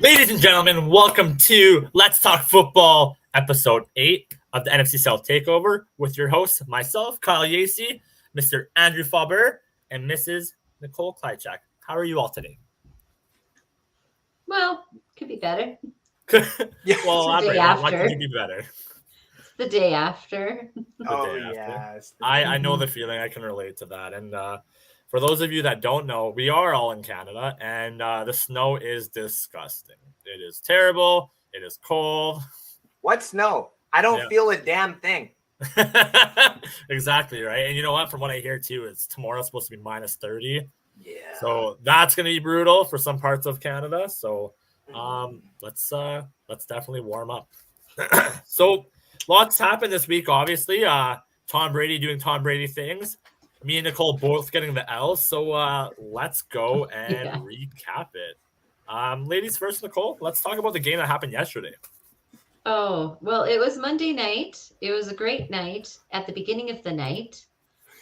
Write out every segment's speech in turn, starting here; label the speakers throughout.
Speaker 1: Ladies and gentlemen, welcome to Let's Talk Football, episode 8 of the NFC South Takeover with your hosts, myself, Kyle Yacey, Mr. Andrew Faber, and Mrs. Nicole Klychak. How are you all today?
Speaker 2: Well, could be better.
Speaker 1: Well, elaborate. Why could you be better?
Speaker 2: It's the day after.
Speaker 3: Yes.
Speaker 1: I know the feeling. I can relate to that. And for those of you that don't know, we are all in Canada, and the snow is disgusting. It is terrible. It is cold.
Speaker 3: What snow? I don't feel a damn thing.
Speaker 1: Exactly, right? And you know what? From what I hear, too, it's tomorrow supposed to be minus 30.
Speaker 3: Yeah.
Speaker 1: So that's going to be brutal for some parts of Canada. So let's definitely warm up. So lots happened this week, obviously. Tom Brady doing Tom Brady things. Me and Nicole both getting the L. So let's go and recap it. Ladies first, Nicole, let's talk about the game that happened yesterday.
Speaker 2: Oh, well, it was Monday night. It was a great night at the beginning of the night.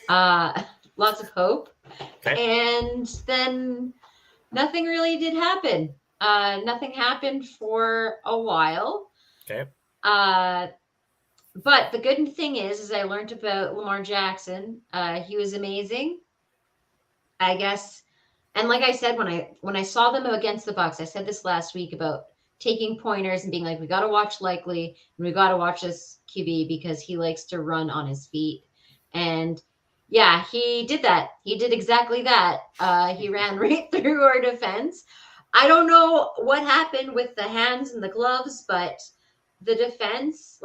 Speaker 2: Lots of hope. Okay. And then nothing really did happen. Nothing happened for a while.
Speaker 1: Okay.
Speaker 2: But the good thing is I learned about Lamar Jackson. He was amazing, I guess. And like I said, when I saw them against the Bucs, I said this last week about taking pointers and being like, we got to watch Likely and we got to watch this QB because he likes to run on his feet. And yeah, he did that. He did exactly that. He ran right through our defense. I don't know what happened with the hands and the gloves, but the defense,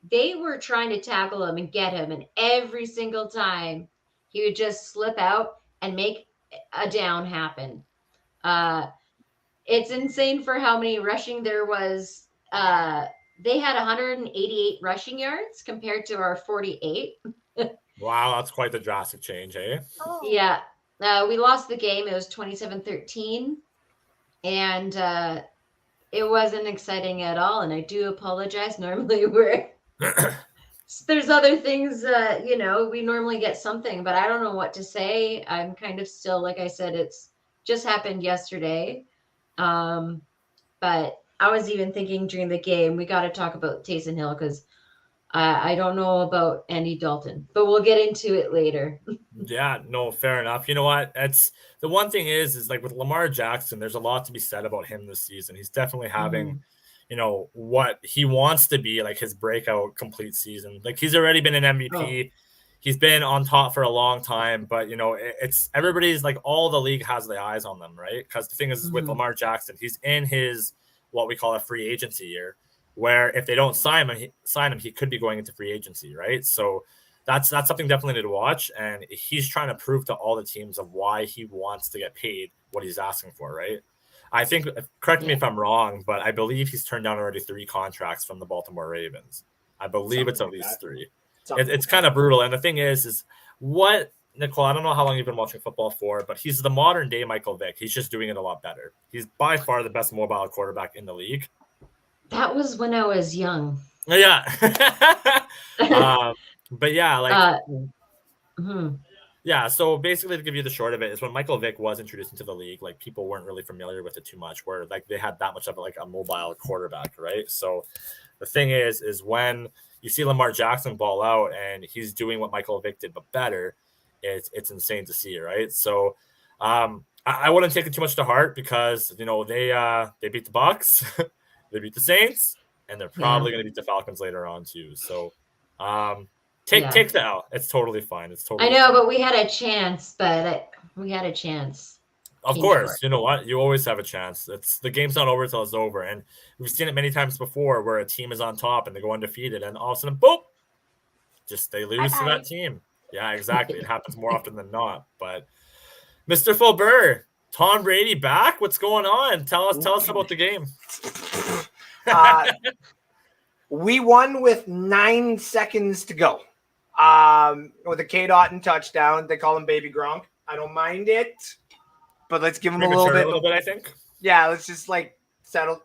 Speaker 2: they were trying to tackle him and get him. And every single time he would just slip out and make a down happen. It's insane for how many rushing there was. They had 188 rushing yards compared to our 48.
Speaker 1: Wow, that's quite the drastic change, eh?
Speaker 2: Oh. Yeah. We lost the game. It was 27-13. And it wasn't exciting at all. And I do apologize. Normally there's other things, we normally get something, but I don't know what to say. I'm kind of still, like I said, it's just happened yesterday. But I was even thinking during the game, we got to talk about Taysom Hill because I don't know about Andy Dalton, but we'll get into it later.
Speaker 1: Yeah, no, fair enough. You know what? It's the one thing is like with Lamar Jackson, there's a lot to be said about him this season. He's definitely having, what he wants to be, like his breakout complete season. Like he's already been an MVP. Oh. He's been on top for a long time, but it's everybody's like all the league has their eyes on them, right? Because the thing is with Lamar Jackson, he's in his what we call a free agency year, where if they don't sign him, he could be going into free agency, right? So that's something definitely to watch, and he's trying to prove to all the teams of why he wants to get paid what he's asking for, right? I think, correct me if I'm wrong, but I believe he's turned down already 3 contracts from the Baltimore Ravens. I believe it's at least 3. It's kind of brutal. And the thing is what, Nicole, I don't know how long you've been watching football for, but he's the modern day Michael Vick. He's just doing it a lot better. He's by far the best mobile quarterback in the league.
Speaker 2: That was when I was young.
Speaker 1: Yeah. But yeah, yeah, so basically to give you the short of it is when Michael Vick was introduced into the league, like people weren't really familiar with it too much, where like they had that much of like a mobile quarterback, right? So the thing is when you see Lamar Jackson ball out and he's doing what Michael Vick did, but better, it's insane to see, right? So I wouldn't take it too much to heart because, they beat the Bucs, they beat the Saints, and they're probably going to beat the Falcons later on too. So take the L. It's totally fine. It's totally
Speaker 2: I know,
Speaker 1: fine.
Speaker 2: but we had a chance, we had a chance.
Speaker 1: Of course, you know what? You always have a chance. The game's not over until it's over. And we've seen it many times before where a team is on top and they go undefeated and all of a sudden, boom, they lose to that team. Yeah, exactly. It happens more often than not. But Mr. Fulber, Tom Brady back? What's going on? Tell us about the game.
Speaker 3: We won with 9 seconds to go. With a K-Dot and touchdown. They call him Baby Gronk. I don't mind it. But let's give him a little bit,
Speaker 1: I think.
Speaker 3: Yeah, let's just settle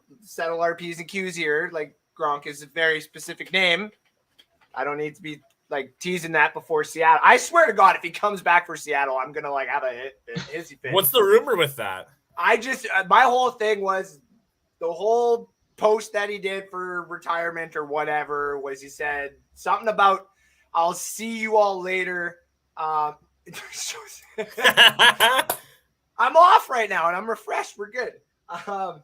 Speaker 3: our P's and Q's here. Like Gronk is a very specific name. I don't need to be teasing that before Seattle. I swear to God, if he comes back for Seattle, I'm gonna have a hissy fit.
Speaker 1: What's the rumor with that?
Speaker 3: My whole thing was the whole post that he did for retirement or whatever was he said something about I'll see you all later. I'm off right now and I'm refreshed. We're good. Now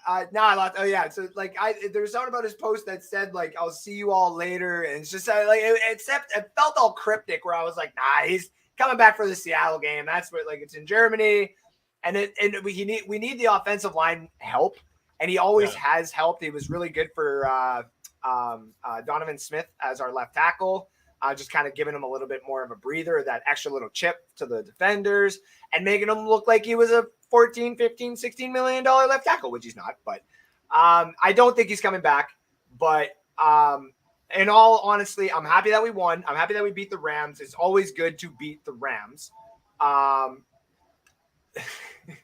Speaker 3: I lost. Oh yeah. So like there's something about his post that said like I'll see you all later, and it's just like except it felt all cryptic where I was like, nah, he's coming back for the Seattle game. That's what like it's in Germany, and we need the offensive line help, and he always has helped. He was really good for Donovan Smith as our left tackle. Just kind of giving him a little bit more of a breather, that extra little chip to the defenders, and making him look like he was a 14, 15, $16 million left tackle, which he's not. But I don't think he's coming back. But in all honesty, I'm happy that we won. I'm happy that we beat the Rams. It's always good to beat the Rams.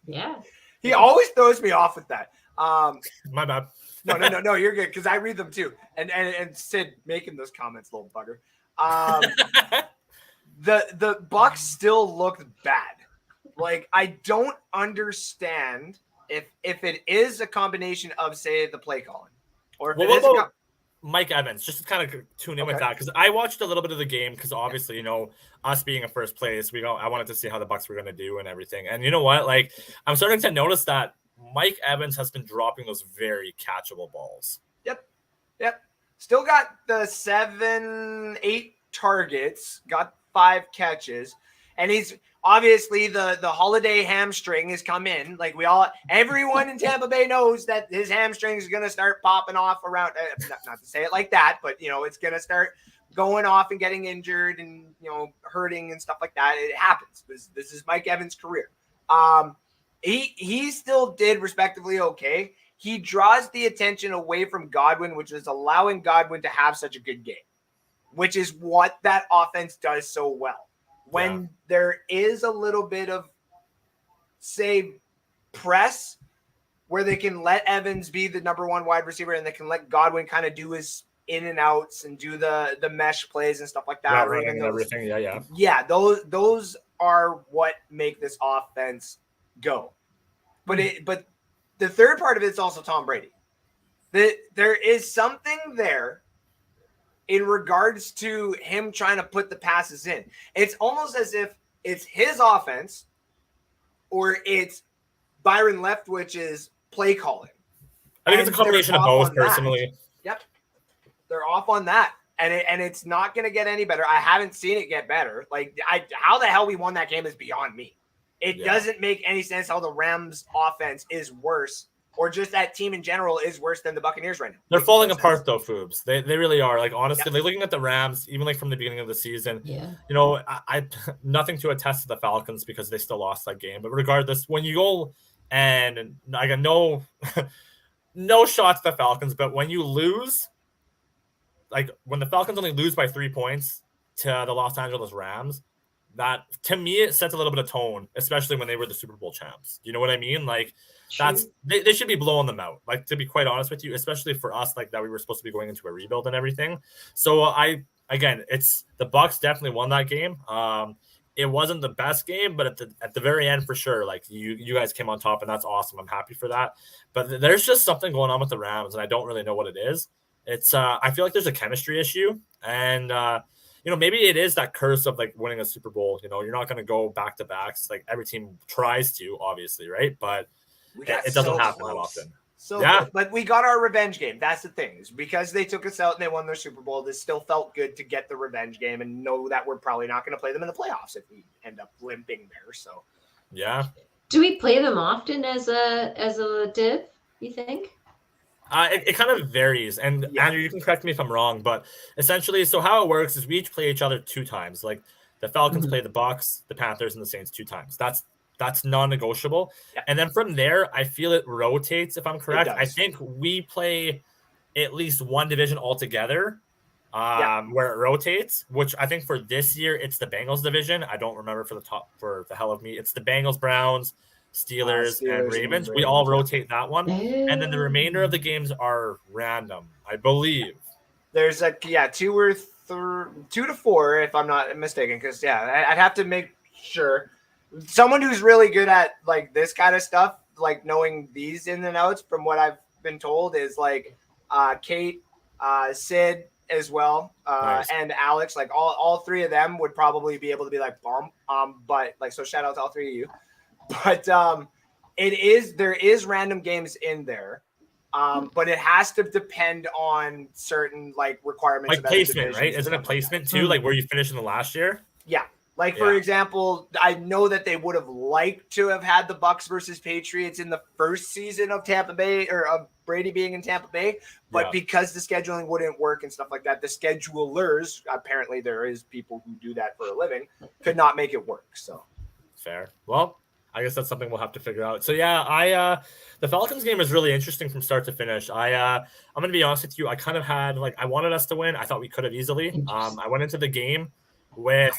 Speaker 2: Yeah.
Speaker 3: He always throws me off with that.
Speaker 1: My bad.
Speaker 3: No, you're good because I read them too. And Sid making those comments, little bugger. The Bucs still looked bad. Like I don't understand if it is a combination of say the play calling or if
Speaker 1: what about Mike Evans, just to kind of tune in with that, because I watched a little bit of the game because obviously, us being in first place, I wanted to see how the Bucs were going to do and everything. And you know what? Like I'm starting to notice that Mike Evans has been dropping those very catchable balls.
Speaker 3: Yep. Still got the 7-8 targets, got 5 catches, and he's obviously the holiday hamstring has come in. Like everyone in Tampa Bay knows that his hamstring is going to start popping off around, not to say it like that, but it's going to start going off and getting injured and, hurting and stuff like that. It happens. This is Mike Evans' career. He still did respectively okay. He draws the attention away from Godwin, which is allowing Godwin to have such a good game, which is what that offense does so well. When there is a little bit of, say, press where they can let Evans be the number one wide receiver and they can let Godwin kind of do his in and outs and do the mesh plays and stuff like that.
Speaker 1: Running and everything. Yeah.
Speaker 3: Yeah, those are what make this offense go. But the third part of it is also Tom Brady. There is something there in regards to him trying to put the passes in. It's almost as if it's his offense or it's Byron Leftwich's play calling.
Speaker 1: I think it's a combination of both, personally.
Speaker 3: Yep. They're off on that. And it's not going to get any better. I haven't seen it get better. Like, how the hell we won that game is beyond me. It doesn't make any sense how the Rams offense is worse, or just that team in general is worse than the Buccaneers right now.
Speaker 1: They're falling apart though, Foobs. They really are. Like honestly, like looking at the Rams, even like from the beginning of the season, I nothing to attest to the Falcons because they still lost that game. But regardless, when you go and I got no shots to the Falcons, but when you lose, like when the Falcons only lose by 3 points to the Los Angeles Rams, that to me it sets a little bit of tone, especially when they were the Super Bowl champs. You know what I mean? Like that's they should be blowing them out. Like to be quite honest with you, especially for us, like that we were supposed to be going into a rebuild and everything. So it's the Bucs definitely won that game. It wasn't the best game, but at the very end for sure, like you guys came on top, and that's awesome. I'm happy for that. But there's just something going on with the Rams, and I don't really know what it is. It's I feel like there's a chemistry issue, and maybe it is that curse of like winning a Super Bowl. You're not going to go back to backs. Like every team tries to, obviously, right? But it doesn't happen that often.
Speaker 3: So good. But we got our revenge game. That's the thing. Is because they took us out and they won their Super Bowl, this still felt good to get the revenge game and know that we're probably not going to play them in the playoffs if we end up limping there. So
Speaker 1: yeah.
Speaker 2: Do we play them often as a div, you think?
Speaker 1: It kind of varies, and Andrew, you can correct me if I'm wrong, but essentially, so how it works is we each play each other 2 times. Like the Falcons play the Bucs, the Panthers, and the Saints 2 times. That's non-negotiable. Yeah. And then from there, I feel it rotates. If I'm correct, I think we play at least one division altogether, where it rotates. Which I think for this year, it's the Bengals division. I don't remember for the hell of me. It's the Bengals, Browns, Steelers and Ravens. We all rotate that one. And then the remainder of the games are random, I believe.
Speaker 3: There's 2 to 4, if I'm not mistaken. Because, I'd have to make sure. Someone who's really good at, like, this kind of stuff, like, knowing these in and outs from what I've been told is like Kate, Sid as well,
Speaker 1: Nice.
Speaker 3: and Alex. Like all three of them would probably be able to be like bomb. But like, so shout out to all three of you. But there is random games in there. But it has to depend on certain like requirements,
Speaker 1: Like placement, right? Isn't it placement too? Like where you finished in the last year?
Speaker 3: Yeah. Like, for example, I know that they would have liked to have had the Bucs versus Patriots in the first season of Tampa Bay, or of Brady being in Tampa Bay, but because the scheduling wouldn't work and stuff like that, the schedulers, apparently there is people who do that for a living, could not make it work. So
Speaker 1: fair. Well, I guess that's something we'll have to figure out. So yeah, the Falcons game was really interesting from start to finish. I'm gonna be honest with you. I kind of had I wanted us to win. I thought we could have easily. I went into the game with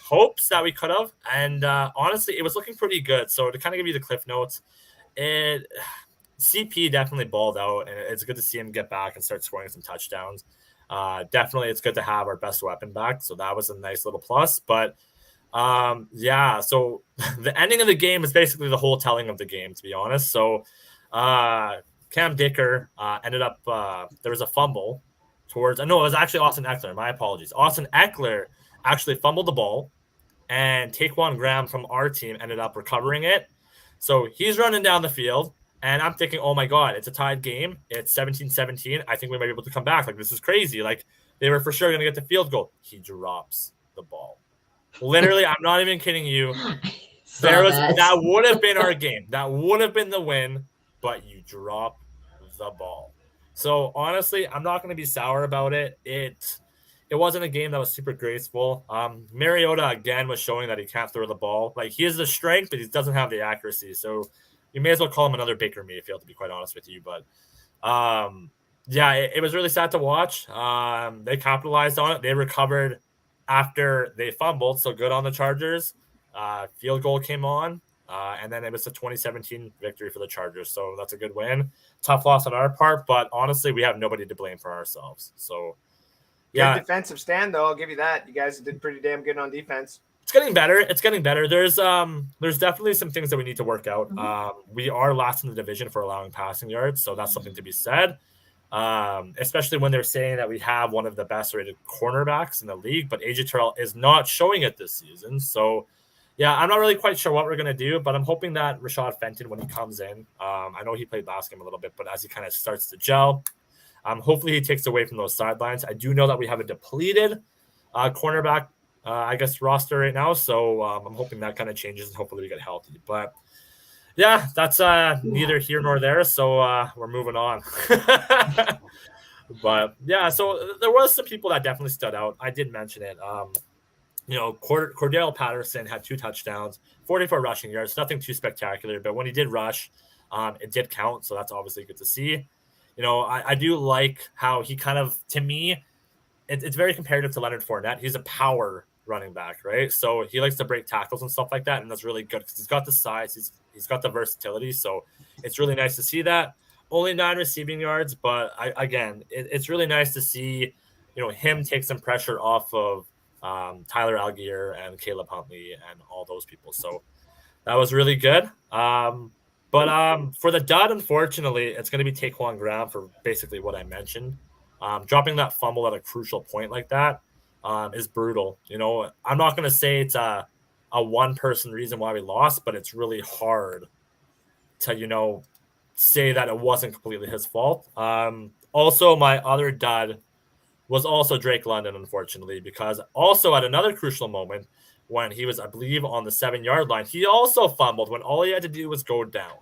Speaker 1: hopes that we could have, and honestly, it was looking pretty good. So to kind of give you the cliff notes, CP definitely balled out, and it's good to see him get back and start scoring some touchdowns. Definitely, it's good to have our best weapon back. So that was a nice little plus, but. So the ending of the game is basically the whole telling of the game, to be honest. So Cam Dicker ended up there was a fumble towards it was actually Austin Eckler. My apologies. Austin Eckler actually fumbled the ball, and Taquan Graham from our team ended up recovering it. So he's running down the field, and I'm thinking, oh my God, it's a tied game. It's 17-17. I think we might be able to come back. Like, this is crazy. Like, they were for sure going to get the field goal. He drops the ball. Literally, I'm not even kidding you. That would have been our game. That would have been the win, but you drop the ball. So honestly, I'm not going to be sour about it. It wasn't a game that was super graceful. Mariota again was showing that he can't throw the ball. Like, he has the strength, but he doesn't have the accuracy. So you may as well call him another Baker Mayfield, to be quite honest with you. But it was really sad to watch. They capitalized on it. They recovered after they fumbled, so good on the Chargers. Field goal came on, and then it was a 2017 victory for the Chargers, so that's a good win. Tough loss on our part, but honestly, we have nobody to blame for ourselves. So,
Speaker 3: good defensive stand, though. I'll give you that. You guys did pretty damn good on defense.
Speaker 1: It's getting better. There's definitely some things that we need to work out. We are last in the division for allowing passing yards, so that's something to be said. Especially when they're saying that we have one of the best rated cornerbacks in the league, but AJ Terrell is not showing it this season. So I'm not really quite sure what we're going to do, but I'm hoping that Rashad Fenton, when he comes in, I know he played last game a little bit, but as he kind of starts to gel, hopefully he takes away from those sidelines. I do know that we have a depleted cornerback, roster right now. So I'm hoping that kind of changes and hopefully we get healthy, but that's neither here nor there. So we're moving on. But so there was some people that definitely stood out. I did mention it. Cordell Patterson had 2 touchdowns, 44 rushing yards, nothing too spectacular. But when he did rush, it did count. So that's obviously good to see. I do like how he kind of, to me, it's very comparative to Leonard Fournette. He's a power running back, right? So he likes to break tackles and stuff like that, and that's really good because he's got the size, he's got the versatility. So it's really nice to see that. Only 9 receiving yards, but it's really nice to see, him take some pressure off of Tyler Algier and Caleb Huntley and all those people. So that was really good. But for the dud, unfortunately, it's going to be Taquan Graham for basically what I mentioned. Dropping that fumble at a crucial point like that is brutal. I'm not going to say it's a one-person reason why we lost, but it's really hard to, say that it wasn't completely his fault. Also, my other dud was also Drake London, unfortunately, because also at another crucial moment when he was, I believe, on the 7-yard line, he also fumbled when all he had to do was go down.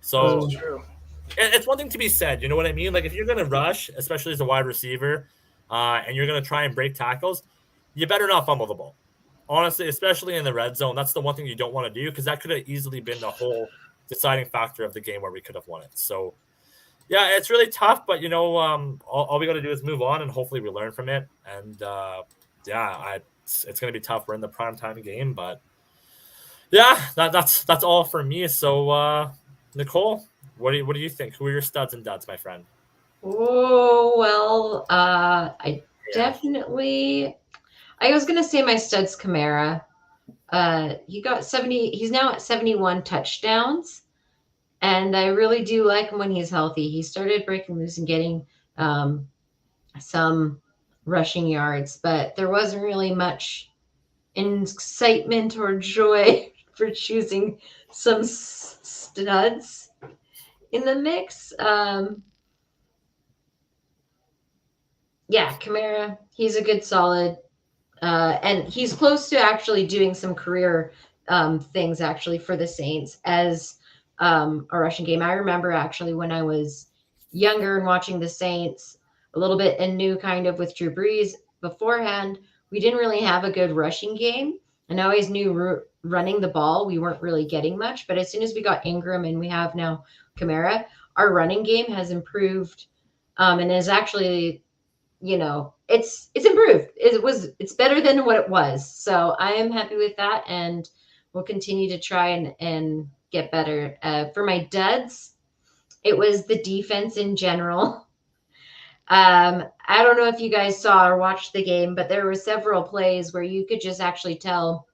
Speaker 1: So it's one thing to be said, you know what I mean? Like, if you're going to rush, especially as a wide receiver, and you're going to try and break tackles, you better not fumble the ball. Honestly, especially in the red zone, that's the one thing you don't want to do because that could have easily been the whole deciding factor of the game where we could have won it. So, it's really tough, but, all we got to do is move on and hopefully we learn from it. And, it's going to be tough. We're in the primetime game, but, that's all for me. So, Nicole, what do you think? Who are your studs and duds, my friend?
Speaker 2: Oh, well, I was going to say my stud's Kamara. He got 70. He's now at 71 touchdowns. And I really do like him when he's healthy. He started breaking loose and getting some rushing yards, but there wasn't really much excitement or joy for choosing some studs in the mix. Yeah, Kamara, he's a good solid. And he's close to actually doing some career things actually for the Saints as a rushing game. I remember actually when I was younger and watching the Saints a little bit and knew kind of with Drew Brees beforehand, we didn't really have a good rushing game. And I always knew running the ball, we weren't really getting much. But as soon as we got Ingram and we have now Kamara, our running game has improved and is actually it's improved. It's better than what it was. So I am happy with that, and we'll continue to try and get better. For my duds, it was the defense in general. I don't know if you guys saw or watched the game, but there were several plays where you could just actually tell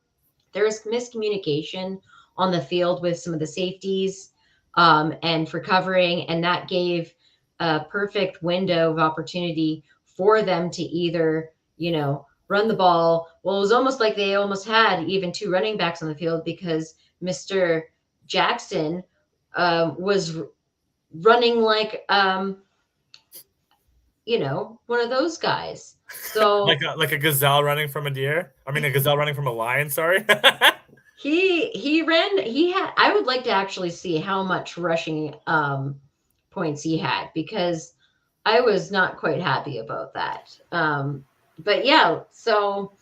Speaker 2: there was miscommunication on the field with some of the safeties and for covering, and that gave a perfect window of opportunity for them to either, run the ball. Well, it was almost like they almost had even two running backs on the field because Mr. Jackson was running like, one of those guys. So
Speaker 1: like a gazelle running from a deer. I mean, a gazelle running from a lion. Sorry.
Speaker 2: he ran. I would like to actually see how much rushing points he had because I was not quite happy about that. But yeah, so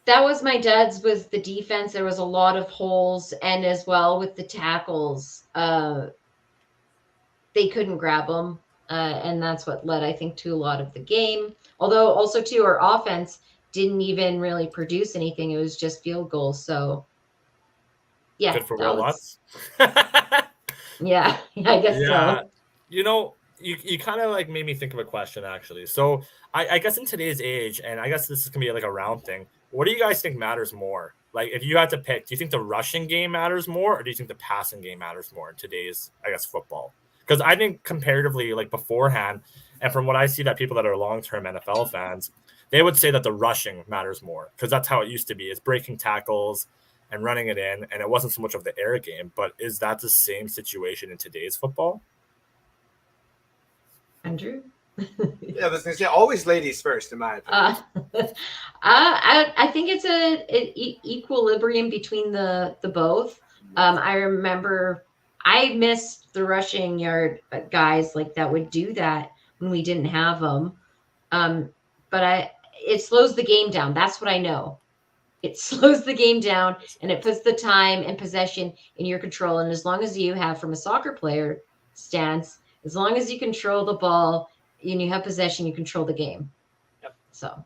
Speaker 2: that was my duds was the defense. There was a lot of holes, and as well with the tackles, they couldn't grab them, and that's what led, I think, to a lot of the game. Although also too, our offense didn't even really produce anything. It was just field goals. So yeah,
Speaker 1: good for Will Lutz.
Speaker 2: Yeah, I guess so.
Speaker 1: You kind of like made me think of a question actually. So I guess in today's age, and I guess this is gonna be like a round thing. What do you guys think matters more? Like if you had to pick, do you think the rushing game matters more, or do you think the passing game matters more in today's, I guess, football? Because I think comparatively, like beforehand, and from what I see that people that are long-term NFL fans, they would say that the rushing matters more because that's how it used to be. It's breaking tackles and running it in, and it wasn't so much of the air game. But is that the same situation in today's football?
Speaker 2: Andrew?
Speaker 3: Yeah, I was going to say always ladies first, in my opinion.
Speaker 2: I think it's an equilibrium between the both. I remember I missed the rushing yard guys like that would do that when we didn't have them. But it slows the game down. That's what I know. It slows the game down and it puts the time and possession in your control. And as long as you have, from a soccer player stance, as long as you control the ball and you have possession, you control the game.
Speaker 3: Yep.
Speaker 2: So,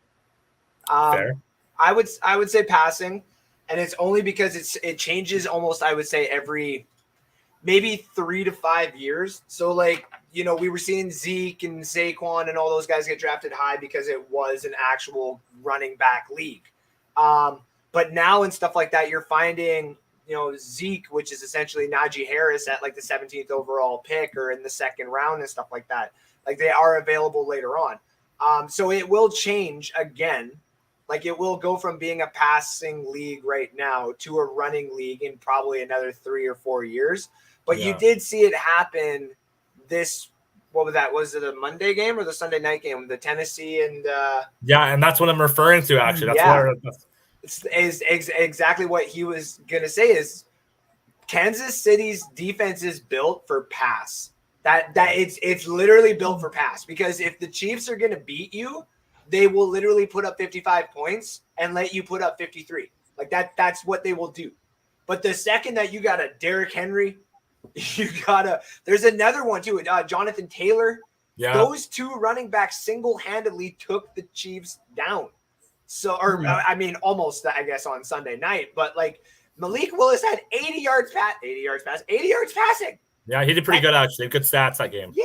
Speaker 1: fair.
Speaker 3: I would say passing, and it's only because it changes almost. I would say every maybe 3 to 5 years. So like we were seeing Zeke and Saquon and all those guys get drafted high because it was an actual running back league. But now and stuff like that, you're finding Zeke, which is essentially Najee Harris at like the 17th overall pick or in the second round and stuff like that. Like they are available later on. So it will change again. Like it will go from being a passing league right now to a running league in probably another 3 or 4 years. But you did see it happen this, what was that? Was it a Monday game or the Sunday night game? The Tennessee and
Speaker 1: and that's what I'm referring to actually.
Speaker 3: It's exactly what he was gonna say is Kansas City's defense is built for pass. That it's literally built for pass because if the Chiefs are gonna beat you, they will literally put up 55 points and let you put up 53. Like that's what they will do. But the second that you got a Derrick Henry, there's another one too, Jonathan Taylor. Yeah. Those two running backs single-handedly took the Chiefs down. So, almost, I guess, on Sunday night. But like Malik Willis had 80 yards passing.
Speaker 1: Yeah, he did pretty good actually. Good stats that game.
Speaker 3: Yeah.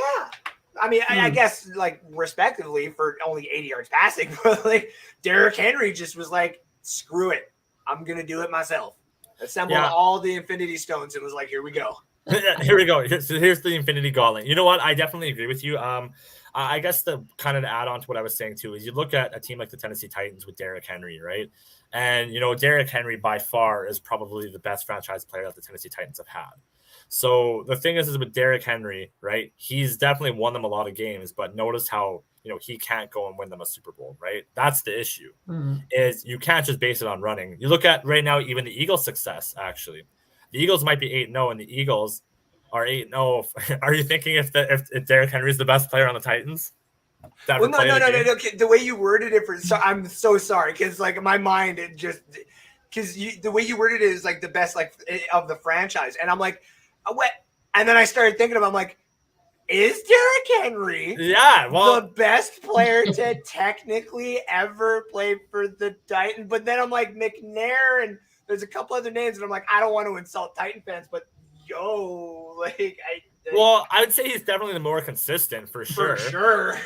Speaker 3: I mean, I guess like respectively for only 80 yards passing, but like Derrick Henry just was like, screw it. I'm going to do it myself. Assembled all the Infinity Stones and was like, here we go.
Speaker 1: Here we go. Here's the Infinity Gauntlet. You know what? I definitely agree with you. I guess the kind of add on to what I was saying too is you look at a team like the Tennessee Titans with Derrick Henry, right? And Derrick Henry by far is probably the best franchise player that the Tennessee Titans have had. So the thing is with Derrick Henry, right? He's definitely won them a lot of games, but notice how he can't go and win them a Super Bowl, right? That's the issue. Is you can't just base it on running. You look at right now, even the Eagles' success, actually. The Eagles might be 8-0, and the Eagles are 8-0. Are you thinking if Derrick Henry is the best player on the Titans?
Speaker 3: Well, no. The way you worded it I'm so sorry because like my mind the way you worded it is like the best of the franchise, and I'm like, what? And then I started thinking about, I'm like, is Derrick Henry the best player to technically ever play for the Titans? But then I'm like McNair and there's a couple other names, and I'm like, I don't want to insult Titan fans, but
Speaker 1: I would say he's definitely the more consistent for sure.
Speaker 3: For sure.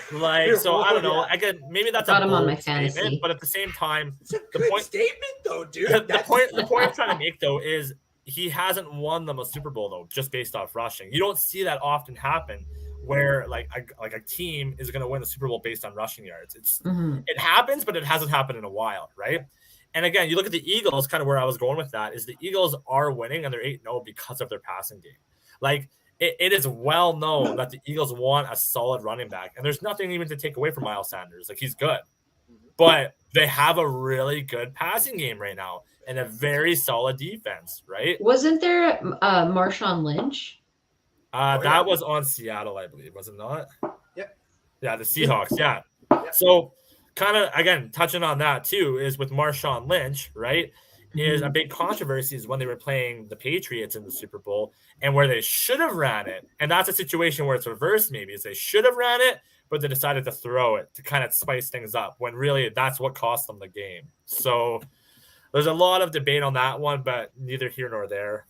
Speaker 1: So I don't know. I could maybe that's a bold statement, but at the same time,
Speaker 3: it's a good statement though, dude.
Speaker 1: The point I'm trying to make though is he hasn't won them a Super Bowl though, just based off rushing. You don't see that often happen where like a team is going to win the Super Bowl based on rushing yards. It happens, but it hasn't happened in a while, right? And again, you look at the Eagles, kind of where I was going with that is the Eagles are winning and they're 8-0 because of their passing game. Like it is well known that the Eagles want a solid running back, and there's nothing even to take away from Miles Sanders. Like he's good, but they have a really good passing game right now and a very solid defense, right?
Speaker 2: Wasn't there Marshawn Lynch?
Speaker 1: That was on Seattle, I believe, was it not?
Speaker 3: Yep.
Speaker 1: Yeah, the Seahawks. Yeah. So kind of, again, touching on that too, is with Marshawn Lynch, right? Is a big controversy is when they were playing the Patriots in the Super Bowl and where they should have ran it. And that's a situation where it's reversed maybe, is they should have ran it, but they decided to throw it to kind of spice things up when really that's what cost them the game. So there's a lot of debate on that one, but neither here nor there.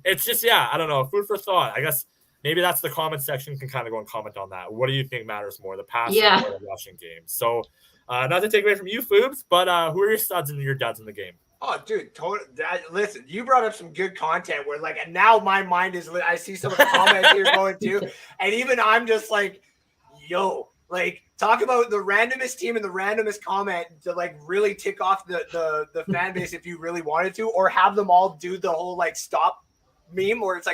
Speaker 1: It's just, I don't know, food for thought. I guess maybe that's the comment section can kind of go and comment on that. What do you think matters more, the passing or the rushing game? So not to take away from you, Foobs, but who are your studs and your duds in the game?
Speaker 3: Oh, dude, listen, you brought up some good content where and now my mind is lit. I see some of the comments here going too. And even I'm just like, yo, talk about the randomest team and the randomest comment to really tick off the fan base if you really wanted to, or have them all do the whole stop meme where it's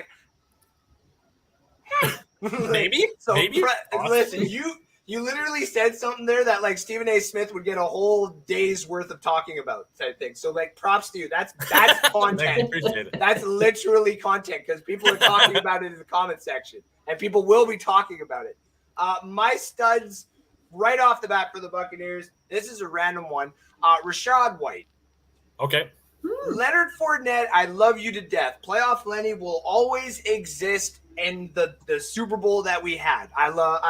Speaker 1: maybe.
Speaker 3: So
Speaker 1: maybe.
Speaker 3: Listen, you literally said something there that Stephen A. Smith would get a whole day's worth of talking about type thing. So props to you. That's content.
Speaker 1: Appreciate it.
Speaker 3: That's literally content because people are talking about it in the comment section, and people will be talking about it. My studs right off the bat for the Buccaneers. This is a random one. Rachaad White.
Speaker 1: Okay.
Speaker 3: Leonard Fournette, I love you to death. Playoff Lenny will always exist in the Super Bowl that we had. I love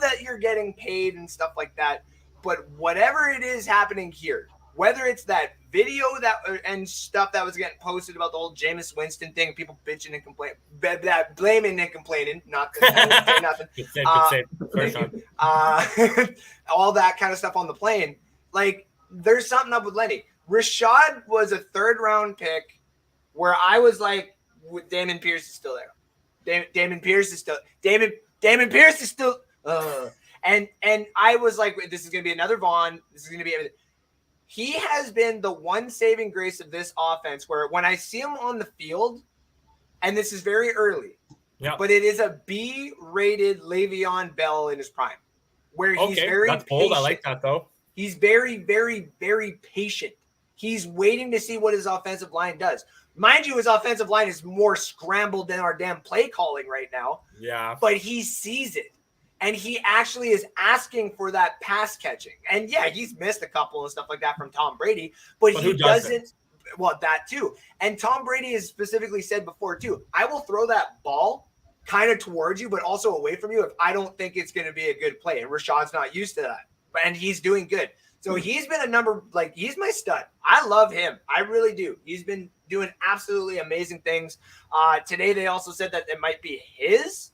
Speaker 3: that you're getting paid and stuff like that. But whatever it is happening here, whether it's that video and stuff that was getting posted about the whole Jameis Winston thing, people bitching and complaining, blaming and complaining, not say nothing. All that kind of stuff on the plane. There's something up with Lenny. Rachaad was a 3rd round pick where I was like, Damon Pierce is still there. Damon Pierce is still and I was like, this is gonna be another Vaughn. This is gonna be everything. He has been the one saving grace of this offense where when I see him on the field, and this is very early, but it is a B-rated Le'Veon Bell in his prime, where he's very
Speaker 1: that's bold. I like that though.
Speaker 3: He's very, very, very patient. He's waiting to see what his offensive line does. Mind you, his offensive line is more scrambled than our damn play calling right now.
Speaker 1: Yeah.
Speaker 3: But he sees it. And he actually is asking for that pass catching. And he's missed a couple and stuff like that from Tom Brady. But he doesn't. Well, that too. And Tom Brady has specifically said before too, I will throw that ball kind of towards you, but also away from you if I don't think it's going to be a good play. And Rashaad's not used to that. And he's doing good. So he's been he's my stud. I love him. I really do. He's been doing absolutely amazing things. Today they also said that it might be his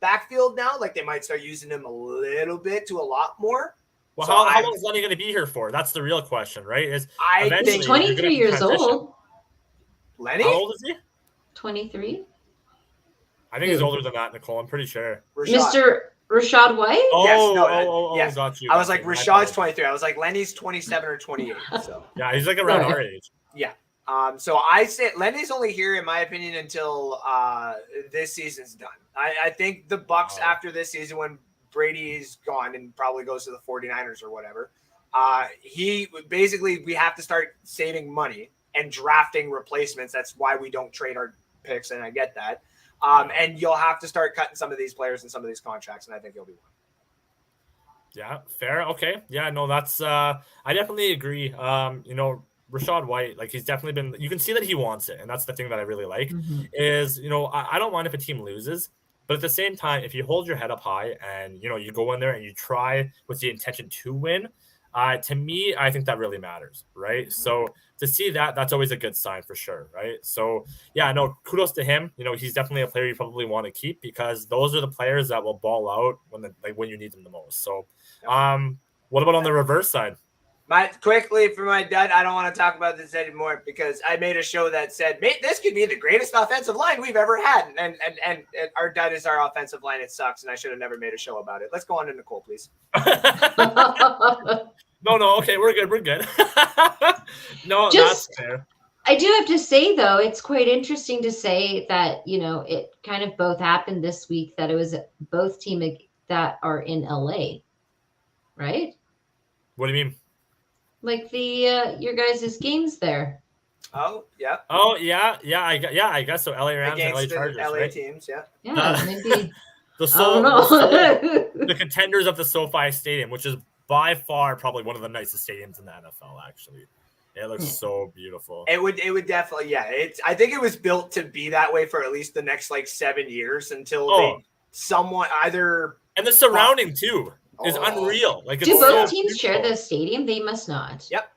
Speaker 3: backfield now. They might start using him a little bit to a lot more.
Speaker 1: Well, so how long is Lenny going to be here for? That's the real question, right?
Speaker 2: He's 23 years old.
Speaker 3: Lenny?
Speaker 1: How old is he?
Speaker 2: 23?
Speaker 1: I think he's older than that, Nicole. I'm pretty sure.
Speaker 2: Mr. Rashad White?
Speaker 1: Oh,
Speaker 3: yes.
Speaker 1: got you.
Speaker 3: I was like, Rashad's 23. I was like, Lenny's 27 or 28. So
Speaker 1: yeah, he's like around our age.
Speaker 3: Yeah. So I say Lenny's only here, in my opinion, until this season's done. I think the Bucs after this season, when Brady's gone and probably goes to the 49ers or whatever, we have to start saving money and drafting replacements. That's why we don't trade our picks, and I get that. And you'll have to start cutting some of these players and some of these contracts, and I think you'll be one.
Speaker 1: Yeah, fair. Okay. Yeah, no, that's I definitely agree. Rashad White, like he's definitely been, you can see that he wants it. And that's the thing that I really like is, I don't mind if a team loses, but at the same time, if you hold your head up high and, you go in there and you try with the intention to win, to me, I think that really matters. Right. So to see that, that's always a good sign for sure. Right. So yeah, no, kudos to him. He's definitely a player you probably want to keep because those are the players that will ball out when you need them the most. So, what about on the reverse side?
Speaker 3: Quickly for my dad, I don't want to talk about this anymore because I made a show that said this could be the greatest offensive line we've ever had, and our dad is our offensive line. It sucks, and I should have never made a show about it. Let's go on to Nicole, please.
Speaker 1: No, okay, we're good. No, that's fair.
Speaker 2: I do have to say though, it's quite interesting to say that it kind of both happened this week that it was both teams that are in LA, right?
Speaker 1: What do you mean?
Speaker 2: Like the your guys' games there.
Speaker 3: Oh yeah.
Speaker 1: Oh yeah. I guess so. LA Rams and LA Chargers,
Speaker 3: LA
Speaker 1: right?
Speaker 3: teams, yeah.
Speaker 2: Yeah, maybe.
Speaker 1: The contenders of the SoFi Stadium, which is by far probably one of the nicest stadiums in the NFL. Actually, it looks so beautiful.
Speaker 3: It would definitely, yeah. I think it was built to be that way for at least the next 7 years until they somewhat either.
Speaker 1: And the surrounding too. Is unreal. Like,
Speaker 2: do both teams share the stadium? They must not.
Speaker 3: Yep.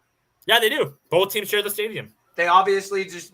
Speaker 1: Yeah, they do. Both teams share the stadium.
Speaker 3: They obviously just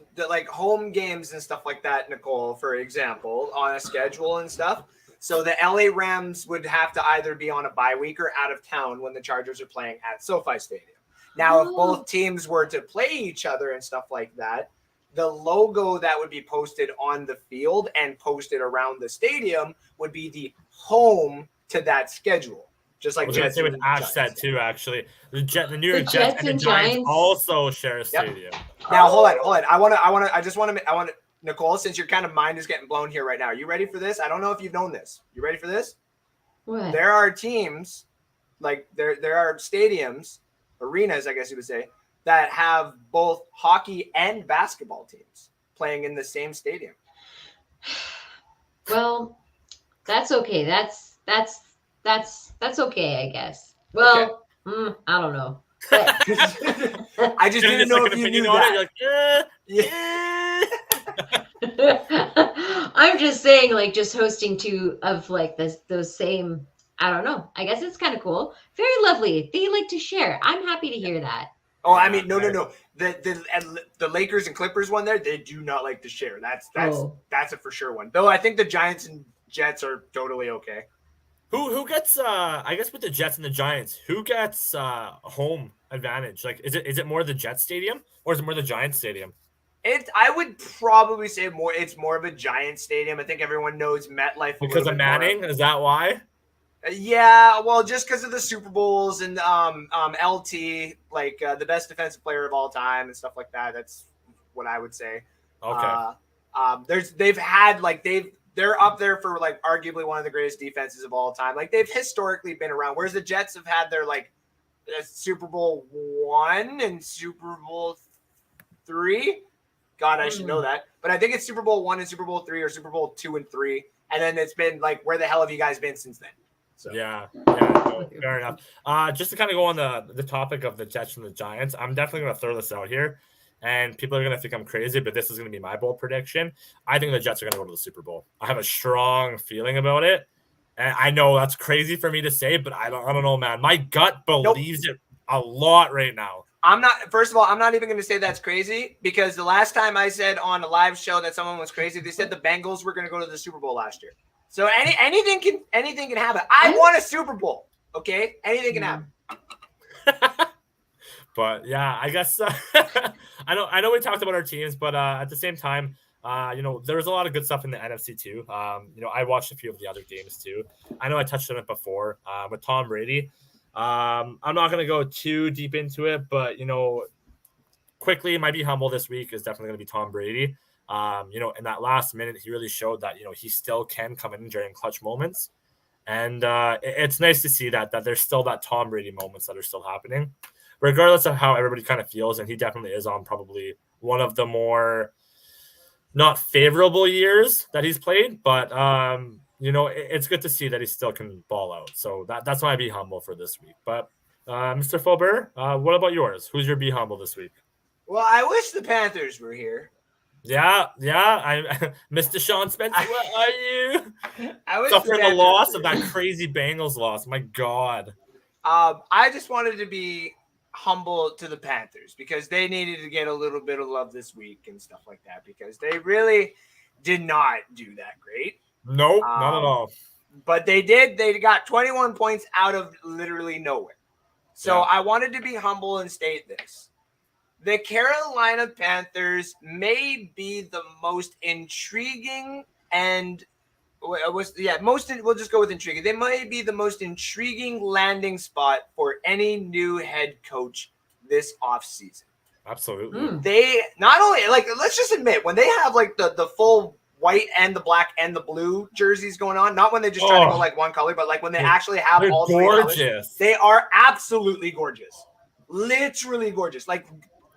Speaker 3: home games and stuff like that, Nicole, for example, on a schedule and stuff. So the LA Rams would have to either be on a bye week or out of town when the Chargers are playing at SoFi Stadium. Now, if both teams were to play each other and stuff like that, the logo that would be posted on the field and posted around the stadium would be the home to that schedule. Just like
Speaker 1: Jets and Ash said too, actually. The New York Jets and the Giants also share a stadium.
Speaker 3: Now hold on. I want Nicole, since your kind of mind is getting blown here right now. Are you ready for this? I don't know if you've known this. You ready for this?
Speaker 2: What?
Speaker 3: There are teams, there are stadiums, arenas, I guess you would say, that have both hockey and basketball teams playing in the same stadium.
Speaker 2: Well, that's okay. That's okay, I guess. Well, okay. I don't know.
Speaker 3: I just didn't know if you knew that.
Speaker 2: Yeah. I'm just saying, just hosting two of those same. I don't know. I guess it's kind of cool. Very lovely. They like to share. I'm happy to hear that.
Speaker 3: Oh, I mean, no. The Lakers and Clippers one there, they do not like to share. That's a for sure one. Though I think the Giants and Jets are totally okay.
Speaker 1: Who gets I guess with the Jets and the Giants, who gets home advantage? Is it more the Jets stadium or is it more the Giants stadium?
Speaker 3: I would probably say it's more of a Giants stadium. I think everyone knows MetLife
Speaker 1: because of Manning. Is that why?
Speaker 3: Yeah, well, just because of the Super Bowls and LT, the best defensive player of all time and stuff like that. That's what I would say.
Speaker 1: Okay.
Speaker 3: They're up there for arguably one of the greatest defenses of all time. They've historically been around, whereas the Jets have had their Super Bowl I and Super Bowl III. God, I should know that. But I think it's Super Bowl I and Super Bowl III or Super Bowl II and III. And then it's been where the hell have you guys been since then? So.
Speaker 1: Yeah, no, fair enough. Just to kind of go on the topic of the Jets and the Giants, I'm definitely going to throw this out here. And people are going to think I'm crazy, but this is going to be my bold prediction. I think the Jets are going to go to the Super Bowl. I have a strong feeling about it. And I know that's crazy for me to say, but I don't know, man. My gut believes it a lot right now.
Speaker 3: First of all, I'm not even going to say that's crazy because the last time I said on a live show that someone was crazy, they said the Bengals were going to go to the Super Bowl last year. So anything can happen. I won a Super Bowl. Okay. Anything can happen.
Speaker 1: But yeah, I guess I know we talked about our teams, but at the same time, There's a lot of good stuff in the NFC too. I watched a few of the other games too. I know I touched on it before with Tom Brady. I'm not going to go too deep into it, but, quickly, might be humble this week is definitely going to be Tom Brady. In that last minute, he really showed that, he still can come in during clutch moments. And it's nice to see that there's still that Tom Brady moments that are still happening, regardless of how everybody kind of feels. And he definitely is on probably one of the more not favorable years that he's played, but it's good to see that he still can ball out. So that's why I be humble for this week. But Mr. Faubert, what about yours? Who's your be humble this week?
Speaker 3: Well, I wish the Panthers were here.
Speaker 1: Yeah. I Mr. Sean Spencer, what are you?
Speaker 3: I wish
Speaker 1: Suffering the loss of that crazy Bengals loss. My God.
Speaker 3: I just wanted to be humble to the Panthers because they needed to get a little bit of love this week and stuff like that because they really did not do that great.
Speaker 1: Nope, not at all.
Speaker 3: But they did. They got 21 points out of literally nowhere. So I wanted to be humble and state this. The Carolina Panthers may be the most intriguing and we'll just go with intriguing. They might be the most intriguing landing spot for any new head coach this offseason.
Speaker 1: Absolutely.
Speaker 3: They not only let's just admit when they have the full white and the black and the blue jerseys going on, not when they just try to go one color, but when they actually have all three colors, they are absolutely gorgeous. Literally gorgeous.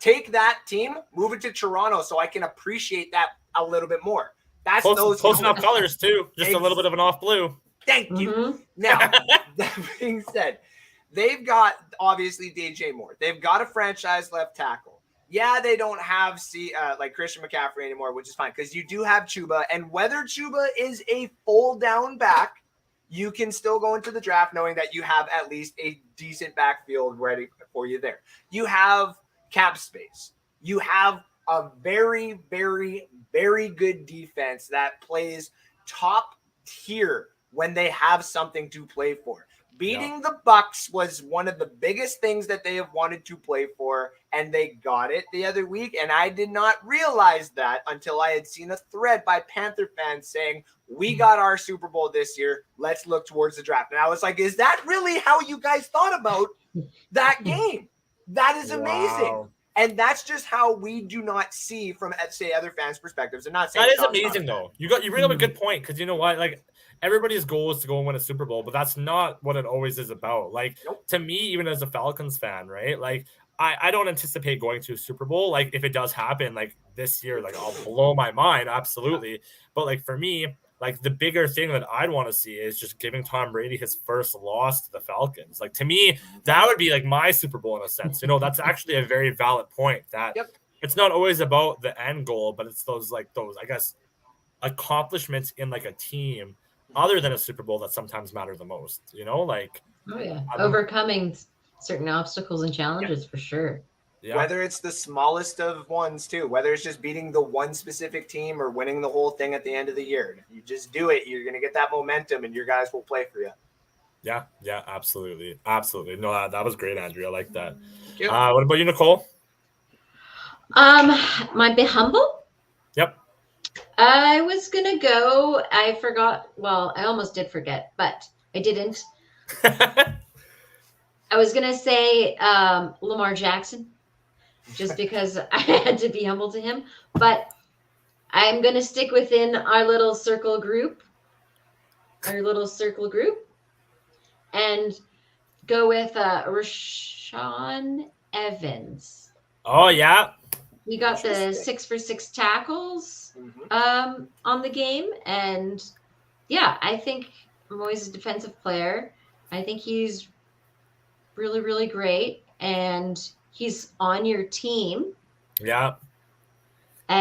Speaker 3: Take that team, move it to Toronto so I can appreciate that a little bit more. That's
Speaker 1: close enough colors too. Just a little bit of an off blue.
Speaker 3: Thank you. Now, that being said, they've got obviously DJ Moore. They've got a franchise left tackle. Yeah, they don't have Christian McCaffrey anymore, which is fine because you do have Chuba. And whether Chuba is a full down back, you can still go into the draft knowing that you have at least a decent backfield ready for you there. You have cap space. You have a very, very, very good defense that plays top tier when they have something to play for. Beating the Bucs was one of the biggest things that they have wanted to play for, and they got it the other week. And I did not realize that until I had seen a thread by Panther fans saying, we got our Super Bowl this year. Let's look towards the draft. And I was like, is that really how you guys thought about that game? That is amazing. Wow. And that's just how we do not see from, say, other fans' perspectives. I'm not saying
Speaker 1: that is amazing, though. You bring up a good point because you know what? Everybody's goal is to go and win a Super Bowl, but that's not what it always is about. To me, even as a Falcons fan, right? I don't anticipate going to a Super Bowl. If it does happen, this year, I'll blow my mind, absolutely. But for me, the bigger thing that I'd want to see is just giving Tom Brady his first loss to the Falcons. To me, that would be my Super Bowl in a sense. That's actually a very valid point that it's not always about the end goal, but it's those, I guess, accomplishments in a team other than a Super Bowl that sometimes matter the most,
Speaker 2: overcoming certain obstacles and challenges for sure.
Speaker 3: Yeah. Whether it's the smallest of ones too, whether it's just beating the one specific team or winning the whole thing at the end of the year. If you just do it, you're going to get that momentum and your guys will play for you.
Speaker 1: Yeah, absolutely. Absolutely. No, that was great, Andrew. I like that. What about you, Nicole?
Speaker 2: My be humble?
Speaker 1: Yep.
Speaker 2: I was going to go, I forgot, well, I almost did forget, but I didn't. I was going to say Lamar Jackson. Just because I had to be humble to him. But I'm going to stick within our little circle group. And go with Rashaan Evans.
Speaker 1: Oh, yeah.
Speaker 2: He got the 6 for 6 tackles on the game. And, yeah, I think I'm always a defensive player. I think he's really, really great. And he's on your team.
Speaker 1: Yeah.
Speaker 2: But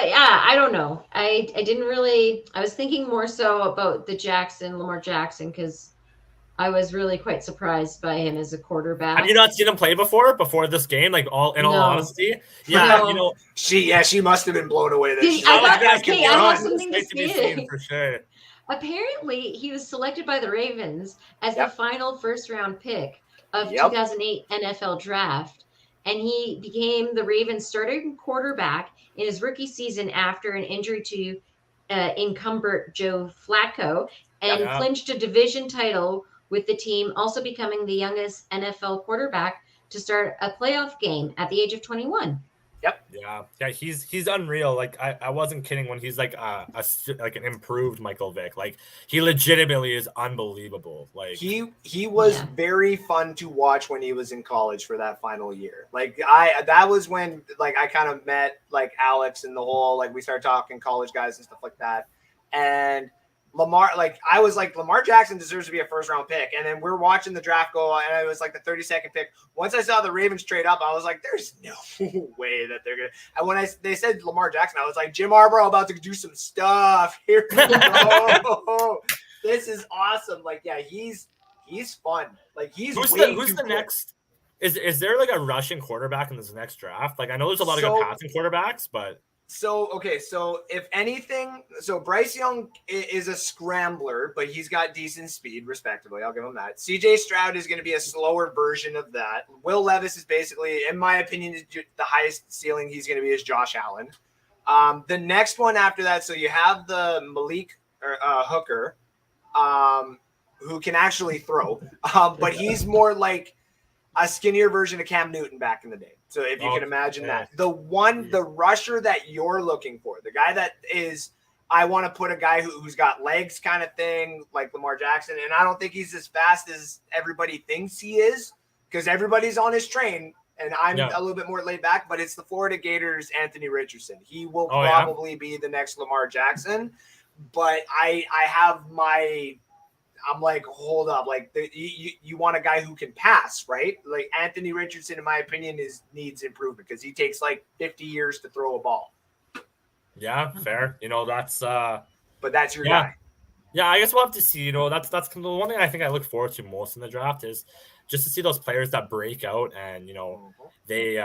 Speaker 2: yeah, I don't know. I didn't really. I was thinking more so about Lamar Jackson, because I was really quite surprised by him as a quarterback.
Speaker 1: Have you not seen him play before this game? All honesty, yeah.
Speaker 2: No.
Speaker 3: She must have been blown away.
Speaker 2: I have something to say.
Speaker 1: For sure.
Speaker 2: Apparently, he was selected by the Ravens as the final first-round pick of 2008 NFL draft. and he became the Ravens' starting quarterback in his rookie season after an injury to incumbent Joe Flacco, and clinched a division title with the team, also becoming the youngest NFL quarterback to start a playoff game at the age of 21.
Speaker 3: Yep.
Speaker 1: Yeah. He's unreal. Like I wasn't kidding when he's like like an improved Michael Vick. Like he legitimately is unbelievable. Like
Speaker 3: he was very fun to watch when he was in college for that final year. Like that was when like I kind of met like Alex and the whole like we started talking college guys and stuff like that. And Lamar, like I was like, Lamar Jackson deserves to be a first round pick. And then we're watching the draft go, and it was like the 32nd pick. Once I saw the Ravens trade up, I was like, there's no way that they're gonna. And when they said Lamar Jackson, I was like, Jim Harbaugh about to do some stuff. Here we go. This is awesome. Like, yeah, he's fun. Like who's
Speaker 1: the next? Is there like a rushing quarterback in this next draft? Like I know there's a lot of good passing quarterbacks, but. So
Speaker 3: if anything, Bryce Young is a scrambler, but he's got decent speed, respectively. I'll give him that. CJ Stroud is going to be a slower version of that. Will Levis is basically, in my opinion, the highest ceiling he's going to be is Josh Allen. The next one after that, so you have the Malik Hooker, who can actually throw, but he's more like a skinnier version of Cam Newton back in the day. So if you can imagine that. The rusher that you're looking for, the guy that is, I want to put a guy who's got legs kind of thing, like Lamar Jackson. And I don't think he's as fast as everybody thinks he is, because everybody's on his train. And I'm a little bit more laid back, but it's the Florida Gators, Anthony Richardson. He will probably be the next Lamar Jackson. But I'm like, hold up. Like you want a guy who can pass, right? Like Anthony Richardson, in my opinion, needs improvement because he takes like 50 years to throw a ball.
Speaker 1: Yeah, fair. That's
Speaker 3: but that's your guy.
Speaker 1: Yeah, I guess we'll have to see. That's the one thing I think I look forward to most in the draft is just to see those players that break out and they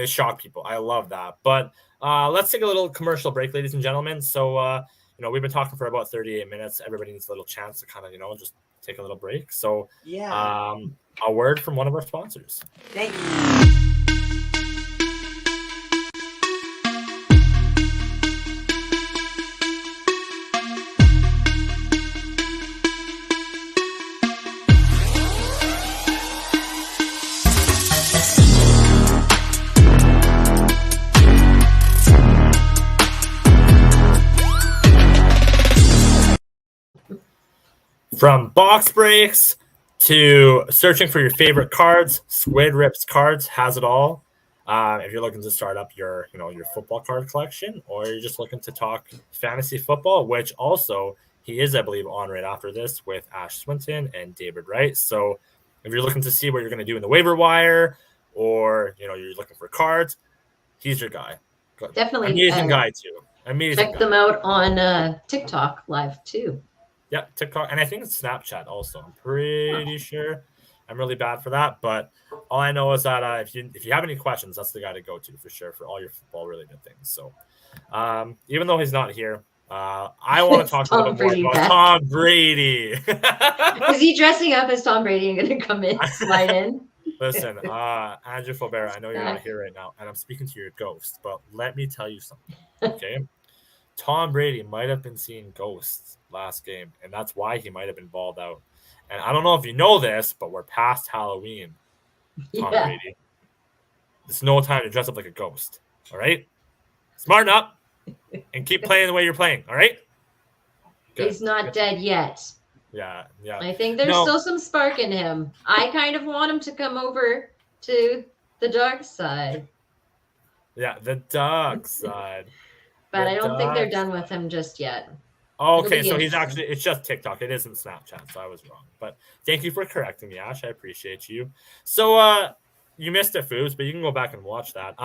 Speaker 1: shock people. I love that. But let's take a little commercial break, ladies and gentlemen. So we've been talking for about 38 minutes. Everybody needs a little chance to kind of, just take a little break. So, a word from one of our sponsors.
Speaker 3: Thank you.
Speaker 1: From box breaks to searching for your favorite cards, Squid Rips Cards has it all. If you're looking to start up your football card collection, or you're just looking to talk fantasy football, which also he is, I believe, on right after this with Ash Swinton and David Wright. So if you're looking to see what you're going to do in the waiver wire, or you're looking for cards, he's your guy.
Speaker 2: Definitely
Speaker 1: amazing guy too. Amazing.
Speaker 2: Check them out on TikTok live too.
Speaker 1: Yeah, TikTok, and I think it's Snapchat also. I'm pretty sure. I'm really bad for that, but all I know is that if you have any questions, that's the guy to go to for sure for all your football related things. So, even though he's not here, I want to talk a little bit more about Tom Brady.
Speaker 2: Is he dressing up as Tom Brady and going to come in, slide in?
Speaker 1: Listen, Andrew Faubert, I know you're not here right now, and I'm speaking to your ghost, but let me tell you something, okay? Tom Brady might have been seeing ghosts last game, and that's why he might have been balled out. And I don't know if you know this, but we're past Halloween, Tom Brady. It's no time to dress up like a ghost, all right? Smarten up and keep playing the way you're playing, all right?
Speaker 2: Good. He's not dead yet.
Speaker 1: Yeah.
Speaker 2: I think there's still some spark in him. I kind of want him to come over to the dark side.
Speaker 1: Yeah, the dark side.
Speaker 2: But I don't think they're done with him just yet.
Speaker 1: Oh, okay, so it's just TikTok. It isn't Snapchat, so I was wrong. But thank you for correcting me, Ash. I appreciate you. So you missed it, Foos, but you can go back and watch that.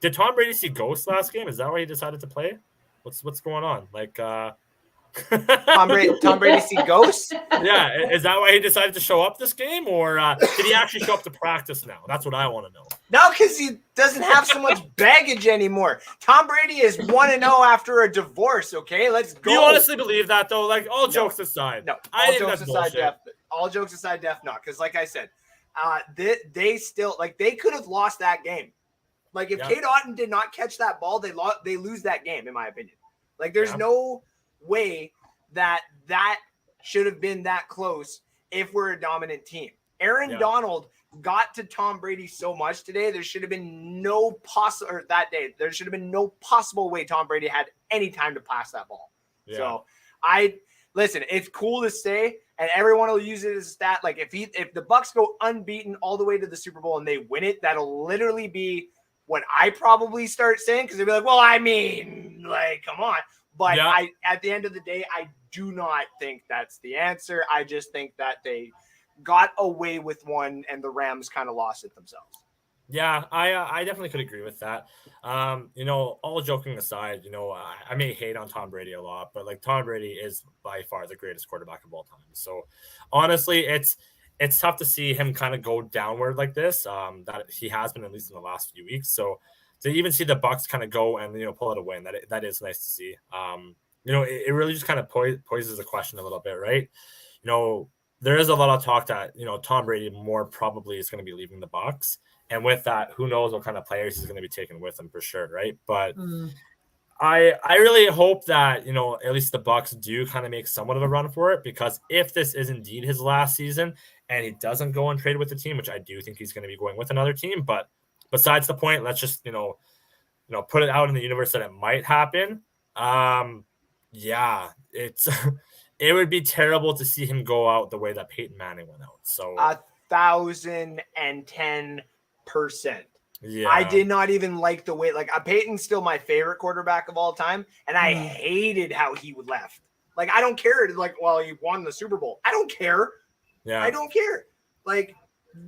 Speaker 1: Did Tom Brady see ghosts last game? Is that why he decided to play? What's going on? Like
Speaker 3: Tom Brady see ghosts?
Speaker 1: Yeah, is that why he decided to show up this game, or did he actually show up to practice now? That's what I want to know.
Speaker 3: No, because he doesn't have so much baggage anymore. Tom Brady is 1-0 after a divorce. Okay, let's go.
Speaker 1: Do you honestly believe that though? Like all jokes aside,
Speaker 3: no. All jokes aside, not. Because like I said, they still like they could have lost that game. Like if Cade Otton did not catch that ball, they lose that game, in my opinion. Like there's no way that should have been that close if we're a dominant team. Aaron Donald got to Tom Brady so much today. There should have been no possible way Tom Brady had any time to pass that ball. Yeah. So listen, it's cool to say, and everyone will use it as a stat. Like if the Bucs go unbeaten all the way to the Super Bowl and they win it, that'll literally be what I probably start saying, because they'll be like, well, I mean, like, come on. But at the end of the day, I do not think that's the answer. I just think that they got away with one and the Rams kind of lost it themselves.
Speaker 1: Yeah, I definitely could agree with that. All joking aside, I may hate on Tom Brady a lot, but like Tom Brady is by far the greatest quarterback of all time. So honestly, it's tough to see him kind of go downward like this. That he has been, at least in the last few weeks. So to even see the Bucs kind of go and pull it a win, that is nice to see. It really just kind of poses the question a little bit, right? There is a lot of talk that Tom Brady more probably is going to be leaving the Bucs. And with that, who knows what kind of players he's going to be taking with him for sure, right? But I really hope that, at least the Bucs do kind of make somewhat of a run for it, because if this is indeed his last season and he doesn't go and trade with the team, which I do think he's going to be going with another team, but besides the point, let's just, put it out in the universe that it might happen. It would be terrible to see him go out the way that Peyton Manning went out. So
Speaker 3: 1,010%.
Speaker 1: Yeah.
Speaker 3: I did not even like the way, like, Peyton's still my favorite quarterback of all time, and I hated how he left. Like, I don't care. It's like, well, he won the Super Bowl. I don't care.
Speaker 1: Yeah.
Speaker 3: I don't care. Like,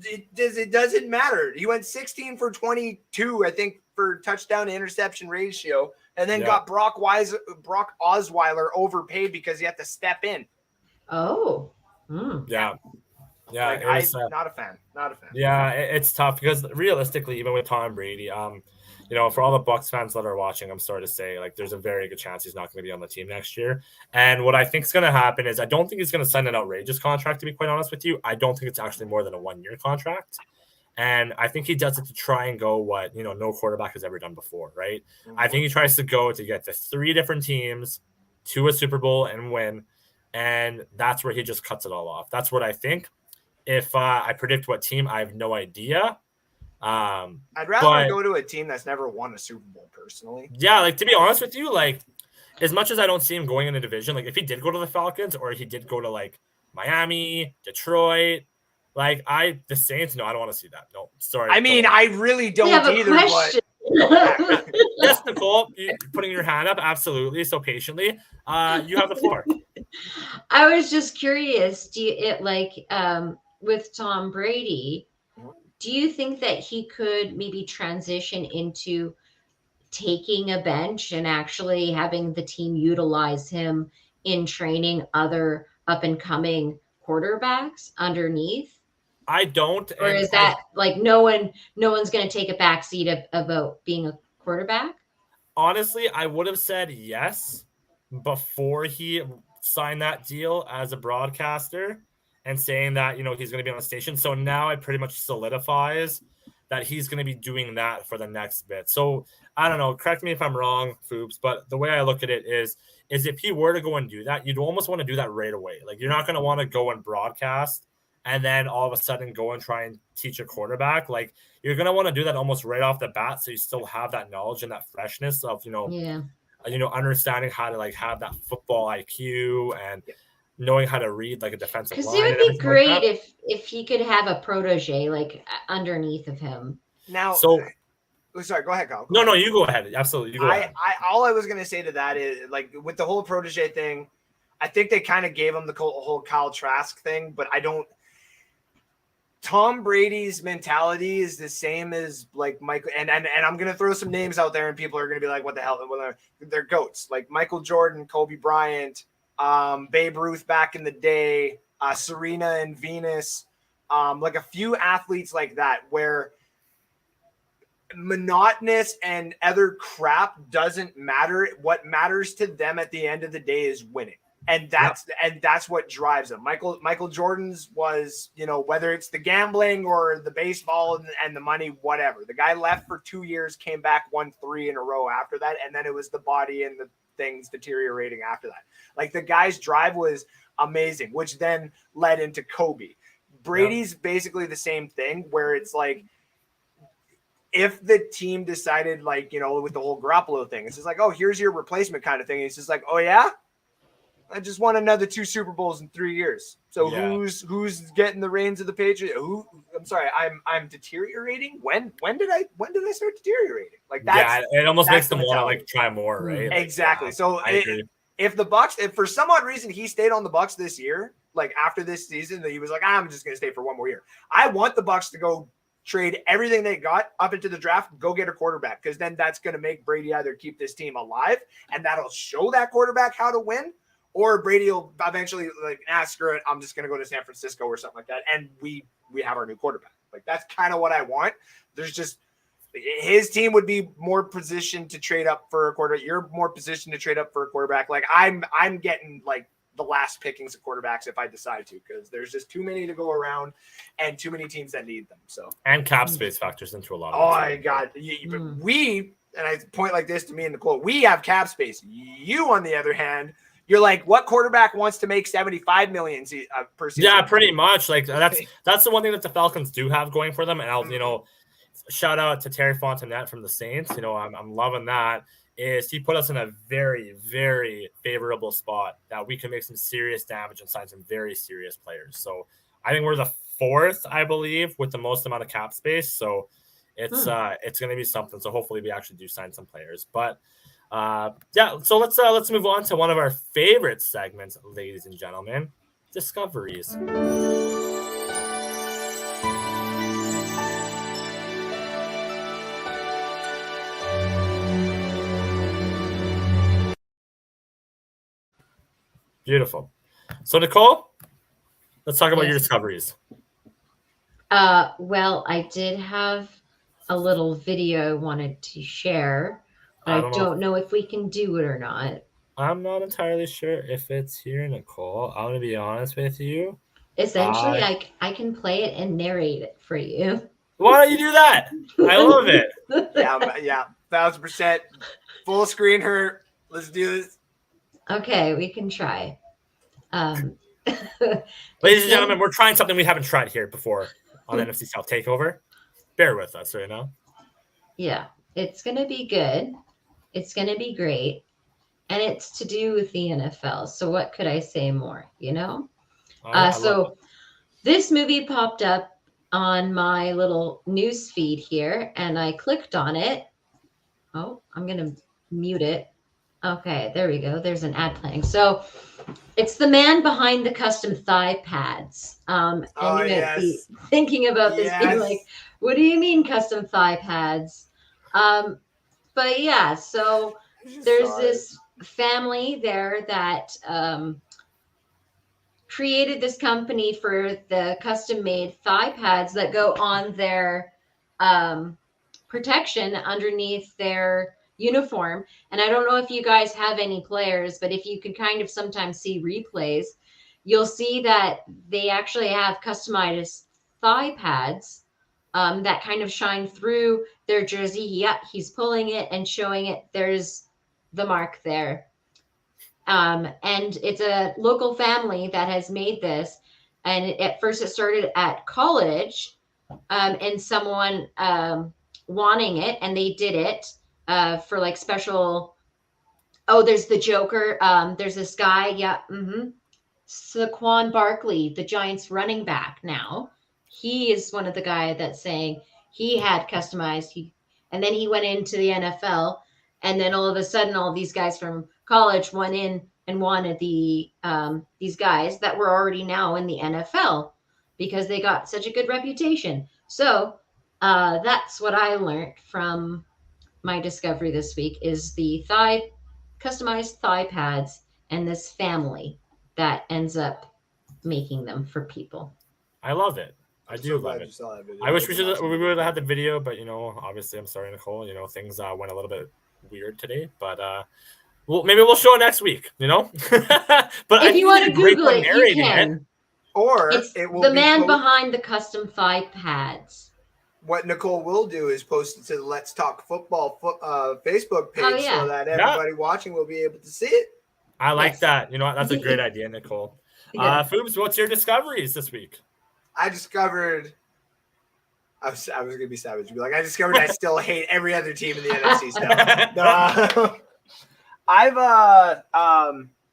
Speaker 3: it doesn't matter. He went 16 for 22, I think, for touchdown to interception ratio, and then got Brock Osweiler overpaid because he had to step in.
Speaker 2: Oh.
Speaker 1: Yeah. Yeah,
Speaker 3: like, not a fan.
Speaker 1: Yeah, it's tough because realistically, even with Tom Brady, for all the Bucs fans that are watching, I'm sorry to say, like, there's a very good chance he's not going to be on the team next year. And what I think is going to happen is I don't think he's going to sign an outrageous contract, to be quite honest with you. I don't think it's actually more than a 1-year contract. And I think he does it to try and go what, no quarterback has ever done before, right? Mm-hmm. I think he tries to go to get the 3 different teams to a Super Bowl and win. And that's where he just cuts it all off. That's what I think. If I predict what team, I have no idea.
Speaker 3: I'd rather go to a team that's never won a Super Bowl, personally.
Speaker 1: Yeah, like, to be honest with you, like, as much as I don't see him going in a division, like, if he did go to the Falcons or he did go to, like, Miami, Detroit, like, the Saints, no, I don't want to see that. No, sorry.
Speaker 3: I mean, I really don't either.
Speaker 2: Question.
Speaker 3: But
Speaker 1: yes, Nicole, you're putting your hand up, absolutely, so patiently. You have the floor.
Speaker 2: I was just curious. With Tom Brady, do you think that he could maybe transition into taking a bench and actually having the team utilize him in training other up and coming quarterbacks underneath?
Speaker 1: I don't.
Speaker 2: Or is that like no one's going to take a backseat about being a quarterback?
Speaker 1: Honestly, I would have said yes before he signed that deal as a broadcaster and saying that, he's going to be on the station. So now it pretty much solidifies that he's going to be doing that for the next bit. So I don't know, correct me if I'm wrong, Foobs, but the way I look at it is if he were to go and do that, you'd almost want to do that right away. Like, you're not going to want to go and broadcast and then all of a sudden go and try and teach a quarterback. Like, you're going to want to do that almost right off the bat, so you still have that knowledge and that freshness of, understanding how to, like, have that football IQ and knowing how to read, like, a defensive line.
Speaker 2: Because it would be great if he could have a protege, like, underneath of him.
Speaker 3: Now, sorry, go ahead, Kyle.
Speaker 1: No, you go ahead. Absolutely, you go ahead.
Speaker 3: All I was going to say to that is, like, with the whole protege thing, I think they kind of gave him the whole Kyle Trask thing, but I don't. Tom Brady's mentality is the same as, like, Michael, and I'm going to throw some names out there and people are going to be like, what the hell? Well, they're goats. Like Michael Jordan, Kobe Bryant, Babe Ruth back in the day, Serena and Venus, like a few athletes like that, where monotonous and other crap doesn't matter. What matters to them at the end of the day is winning. And that's what drives them. Michael Jordan's was, whether it's the gambling or the baseball and the money, whatever. The guy left for 2 years, came back, won 3 in a row after that, and then it was the body and the things deteriorating after that. Like, the guy's drive was amazing, which then led into Kobe. Brady's basically the same thing, where it's like, if the team decided, like, with the whole Garoppolo thing, it's just like, oh, here's your replacement kind of thing. It's just like, oh yeah, I just won another 2 Super Bowls in 3 years. So who's getting the reins of the Patriots? I'm sorry, I'm deteriorating. When did I start deteriorating? Like, that's
Speaker 1: it almost makes them want to like try more, right?
Speaker 3: Exactly.
Speaker 1: Like,
Speaker 3: so if the Bucs, if for some odd reason he stayed on the Bucs this year, like after this season, that he was like, I'm just going to stay for 1 more year. I want the Bucs to go trade everything they got up into the draft, go get a quarterback, because then that's going to make Brady either keep this team alive, and that'll show that quarterback how to win, or Brady will eventually like, screw it, I'm just going to go to San Francisco or something like that, and we have our new quarterback. Like, that's kind of what I want. There's just, his team would be more positioned to trade up for a quarterback. You're more positioned to trade up for a quarterback. Like, I'm getting like the last pickings of quarterbacks if I decide to, because there's just too many to go around and too many teams that need them. So, and
Speaker 1: cap space factors into a lot of
Speaker 3: it. Oh my God. We, and I point like this to me in the quote, we have cap space. You, on the other hand, you're like, what quarterback wants to make $75 million per season?
Speaker 1: Yeah, pretty much. Like, that's the one thing that the Falcons do have going for them. And I'll, shout out to Terry Fontenette from the Saints. I'm loving that. Is he put us in a very, very favorable spot that we can make some serious damage and sign some very serious players. So I think we're the 4th, I believe, with the most amount of cap space. So it's going to be something. So hopefully we actually do sign some players. But so let's move on to one of our favorite segments, ladies and gentlemen, discoveries. Beautiful. So, Nicole, let's talk about your discoveries.
Speaker 2: Well, I did have a little video I wanted to share, but I don't know if we can do it or not.
Speaker 1: I'm not entirely sure if it's here, Nicole. I'm going to be honest with you.
Speaker 2: Essentially, I can play it and narrate it for you.
Speaker 1: Why don't you do that? I love it.
Speaker 3: Yeah, 1,000%. Full screen her. Let's do this.
Speaker 2: Okay, we can try.
Speaker 1: Ladies and gentlemen, we're trying something we haven't tried here before on NFC South Takeover. Bear with us right now.
Speaker 2: Yeah, it's going to be good. It's going to be great. And it's to do with the NFL. So what could I say more, So this movie popped up on my little news feed here, and I clicked on it. Oh, I'm going to mute it. Okay, there we go. There's an ad playing. So it's the man behind the custom thigh pads. And you might be thinking about this being like, what do you mean custom thigh pads? But yeah, so there's this family there that created this company for the custom made thigh pads that go on their protection underneath their uniform. And I don't know if you guys have any players, but if you can kind of sometimes see replays, you'll see that they actually have customized thigh pads that kind of shine through their jersey. He's pulling it and showing it. There's the mark there. And it's a local family that has made this. And at first it started at college and someone wanting it, and they did it for like special. Oh, there's the Joker. There's this guy. Yeah. Saquon Barkley, the Giants running back now. He is one of the guys that's saying he had customized. And then he went into the NFL, and then all of a sudden, all these guys from college went in and wanted these guys that were already now in the NFL because they got such a good reputation. So that's what I learned from my discovery this week is the customized thigh pads and this family that ends up making them for people.
Speaker 1: I love it. I do love it. I wish we would have had the video, but obviously I'm sorry, Nicole. Things went a little bit weird today, but Well, maybe we'll show it next week, but I
Speaker 2: If you want to Google it, you can.
Speaker 3: Or
Speaker 2: It's
Speaker 3: it will
Speaker 2: the
Speaker 3: be
Speaker 2: man behind the custom thigh pads.
Speaker 3: What Nicole will do is post it to the Let's Talk Football Facebook page so that everybody watching will be able to see it.
Speaker 1: I like that. You know what? That's a great idea, Nicole. Foobs, what's your discoveries this week?
Speaker 3: I discovered. I was gonna be savage. Be like, I discovered I still hate every other team in the NFC South. I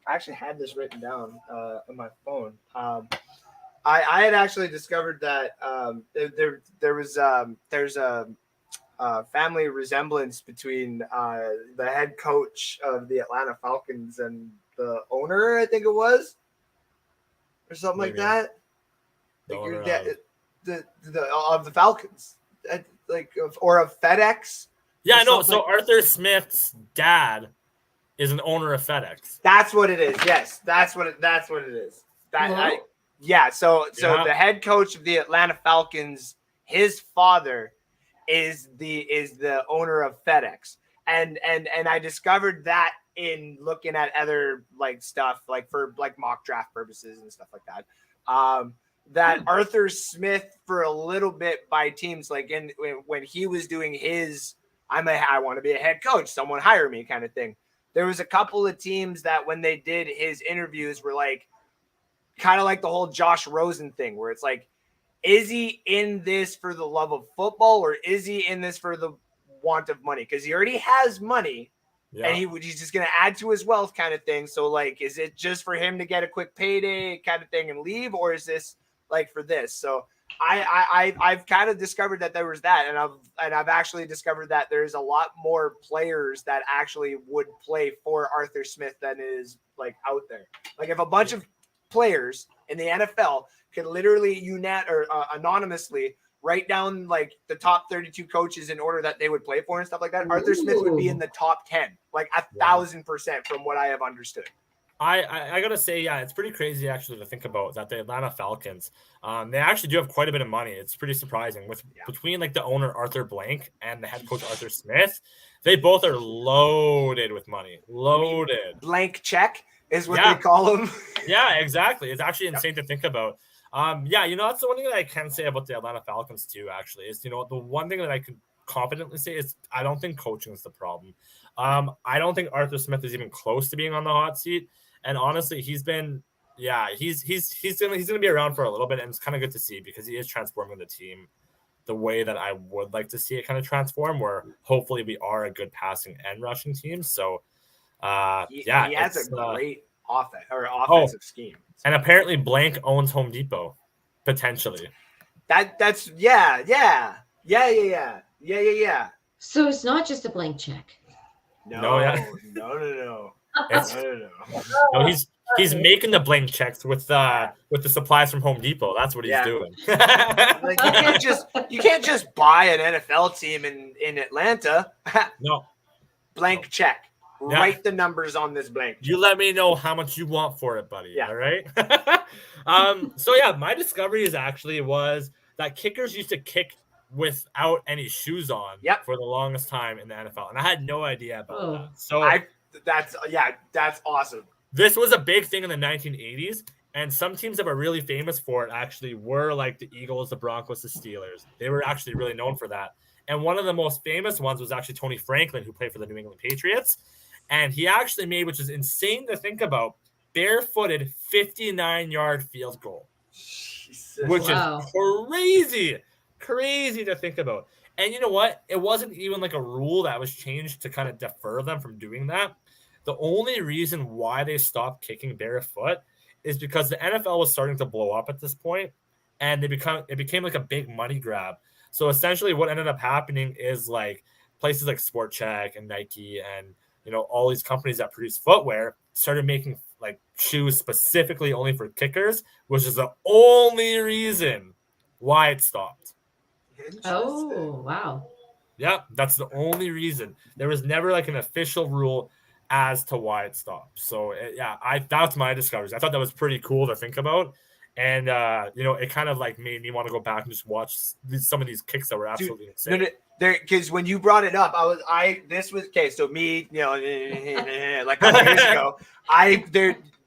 Speaker 3: actually had this written down on my phone. I had actually discovered that there's a family resemblance between the head coach of the Atlanta Falcons and the owner, I think it was, or something like that. Of the Falcons, or of FedEx.
Speaker 1: Yeah, no. So Arthur Smith's dad is an owner of FedEx.
Speaker 3: That's what it is. Yes, that's what it is. So the head coach of the Atlanta Falcons, his father is the owner of FedEx, and I discovered that in looking at other stuff for mock draft purposes and stuff like that. That Arthur Smith for a little bit by teams when he was doing his I want to be a head coach, someone hire me kind of thing. There was a couple of teams that when they did his interviews were kind of like the whole Josh Rosen thing where it's is he in this for the love of football or is he in this for the want of money? Because he already has money and he's just going to add to his wealth kind of thing. So is it just for him to get a quick payday kind of thing and leave, or is this for this? So I've kind of discovered that there was that, and I've actually discovered that there's a lot more players that actually would play for Arthur Smith than is out there. If a bunch of players in the NFL could literally anonymously write down the top 32 coaches in order that they would play for and stuff like that, Arthur Smith would be in the top 10, 1,000% from what I have understood.
Speaker 1: I gotta say, it's pretty crazy actually to think about that the Atlanta Falcons, they actually do have quite a bit of money. It's pretty surprising between the owner Arthur Blank and the head coach Arthur Smith. They both are loaded with money. Loaded.
Speaker 3: Blank check is what they call them.
Speaker 1: Yeah, exactly. It's actually insane to think about. That's the one thing that I can say about the Atlanta Falcons too. Actually, is the one thing that I can confidently say is I don't think coaching is the problem. I don't think Arthur Smith is even close to being on the hot seat. And honestly, he's been, he's going to be around for a little bit, and it's kind of good to see because he is transforming the team the way that I would like to see it kind of transform, where hopefully we are a good passing and rushing team. So,
Speaker 3: he has a great offensive scheme.
Speaker 1: And apparently Blank owns Home Depot, potentially.
Speaker 3: That's.
Speaker 2: So it's not just a blank check.
Speaker 3: No.
Speaker 1: No, he's making the blank checks with the supplies from Home Depot. That's what he's doing.
Speaker 3: You can't just buy an NFL team in Atlanta.
Speaker 1: No.
Speaker 3: Blank check. Write the numbers on this blank check.
Speaker 1: You let me know how much you want for it, buddy. All right. My discovery was that kickers used to kick without any shoes on for the longest time in the NFL, and I had no idea about that. So
Speaker 3: that's awesome.
Speaker 1: This was a big thing in the 1980s, and some teams that were really famous for it actually were the Eagles, the Broncos, the Steelers. They were actually really known for that. And one of the most famous ones was actually Tony Franklin, who played for the New England Patriots, and he actually made, which is insane to think about, barefooted 59-yard field goal, which is crazy to think about. And you know what? It wasn't even a rule that was changed to kind of defer them from doing that. The only reason why they stopped kicking barefoot is because the NFL was starting to blow up at this point, and it became a big money grab. So essentially what ended up happening is places like Sport Check and Nike and all these companies that produce footwear started making shoes specifically only for kickers, which is the only reason why it stopped.
Speaker 2: Oh, wow.
Speaker 1: Yeah, that's the only reason. There was never an official rule as to why it stopped. So that's my discoveries. I thought that was pretty cool to think about. And it kind of like made me want to go back and just watch some of these kicks that were absolutely insane.
Speaker 3: Because when you brought it up, this was okay. So me, like a couple years ago,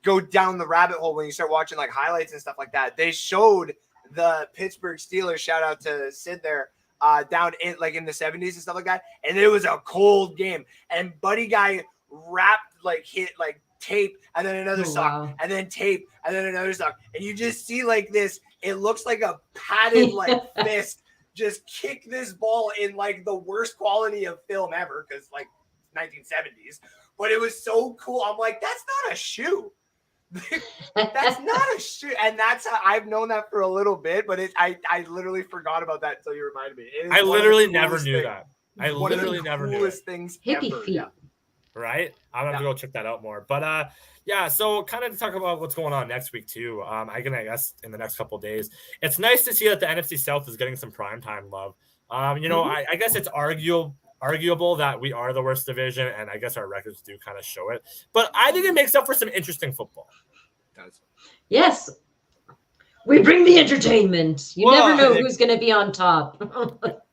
Speaker 3: go down the rabbit hole when you start watching like highlights and stuff like that. They showed the Pittsburgh Steelers, shout out to Sid there, down in the 70s and stuff like that. And it was a cold game. And Buddy Guy hit tape and then another sock and then tape and then another sock. And you just see like this, it looks like a padded fist just kick this ball in like the worst quality of film ever, because like 1970s. But it was so cool. I'm like, that's not a shoe. That's not a shoe. And that's how I've known that for a little bit, but I literally forgot about that until you reminded me.
Speaker 1: I literally never knew that. I literally never knew it.
Speaker 3: Things
Speaker 2: hippie
Speaker 3: ever.
Speaker 2: feet.
Speaker 3: Yeah.
Speaker 1: Right? I'm gonna go check that out more. But so kind of to talk about what's going on next week too. I guess in the next couple of days. It's nice to see that the NFC South is getting some primetime love. I guess it's arguable that we are the worst division, and I guess our records do kind of show it. But I think it makes up for some interesting football.
Speaker 3: It does.
Speaker 2: Yes. We bring the entertainment. You never know who's going to be on top.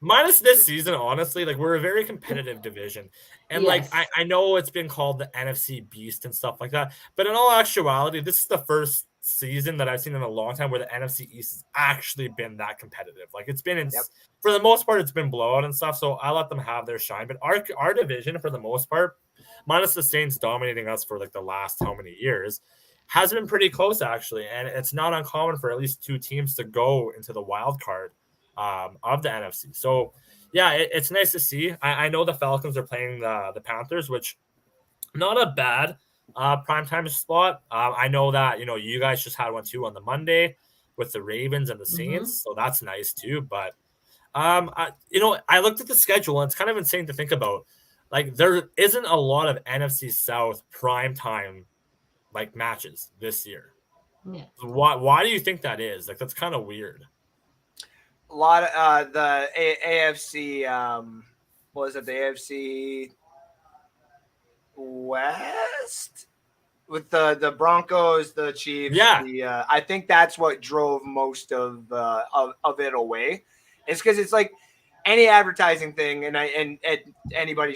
Speaker 1: Minus this season, honestly, like we're a very competitive division. And
Speaker 2: Yes.
Speaker 1: like I know it's been called the NFC Beast and stuff like that. But in all actuality, this is the first season that I've seen in a long time where the NFC East has actually been that competitive. Like it's been for the most part, it's been blowout and stuff. So I let them have their shine. But our division, for the most part, minus the Saints dominating us for like the last how many years, has been pretty close actually. And it's not uncommon for at least two teams to go into the wild card of the NFC. So yeah, it's nice to see. I know the Falcons are playing the Panthers, which not a bad primetime spot. I know that, you guys just had one too on the Monday with the Ravens and the Saints. So that's nice too. But, I looked at the schedule and it's kind of insane to think about. Like there isn't a lot of NFC South primetime like matches this year.
Speaker 2: Yeah.
Speaker 1: Why do you think that is? Like, that's kind of weird.
Speaker 3: A lot of the AFC, what was it? The AFC West with the Broncos, the Chiefs.
Speaker 1: Yeah.
Speaker 3: I think that's what drove most of it away. It's because it's like any advertising thing, and anybody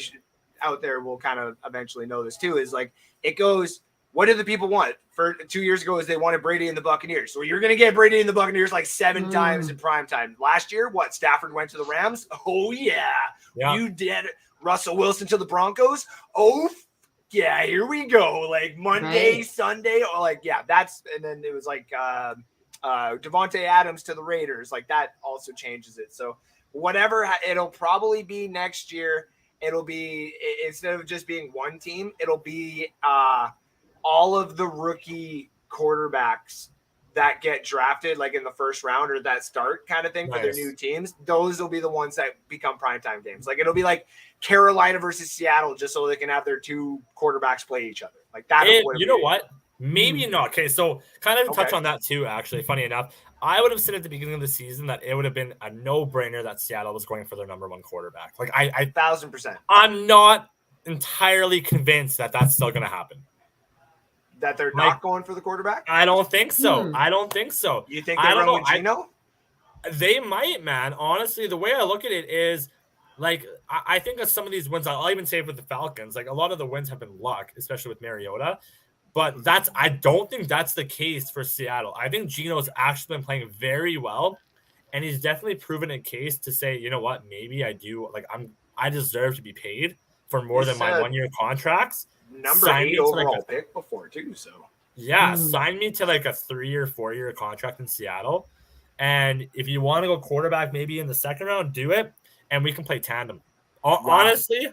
Speaker 3: out there will kind of eventually know this too. Is like it goes. What did the people want? For 2 years ago, is they wanted Brady and the Buccaneers. So you're going to get Brady and the Buccaneers like 7 times in prime time. Last year, what? Stafford went to the Rams? Oh, yeah. You did. Russell Wilson to the Broncos? Oh, yeah, here we go. Like Monday, Sunday. And then it was like Devontae Adams to the Raiders. Like that also changes it. So whatever, it'll probably be next year. It'll be, instead of just being one team, it'll be all of the rookie quarterbacks that get drafted like in the first round or that start kind of thing for their new teams. Those will be the ones that become primetime games. Like it'll be like Carolina versus Seattle just so they can have their two quarterbacks play each other. Like that.
Speaker 1: You know what? Maybe not. Okay, so kind of touch on that too, actually. Funny enough, I would have said at the beginning of the season that it would have been a no-brainer that Seattle was going for their number one quarterback. Like I
Speaker 3: 1,000%.
Speaker 1: I'm not entirely convinced that that's still going to happen.
Speaker 3: That they're not going for the quarterback?
Speaker 1: I don't think so. I don't think so.
Speaker 3: You think they run with Geno?
Speaker 1: They might, man. Honestly, the way I look at it is, like, I think of some of these wins, I'll even say with the Falcons, like, a lot of the wins have been luck, especially with Mariota. But I don't think that's the case for Seattle. I think Geno's actually been playing very well, and he's definitely proven a case to say, you know what, maybe I deserve to be paid for more than my 1-year contracts.
Speaker 3: Number 8 overall pick before too, so
Speaker 1: sign me to like a 3 or 4-year contract in Seattle, and if you want to go quarterback maybe in the second round, do it, and we can play tandem. Honestly,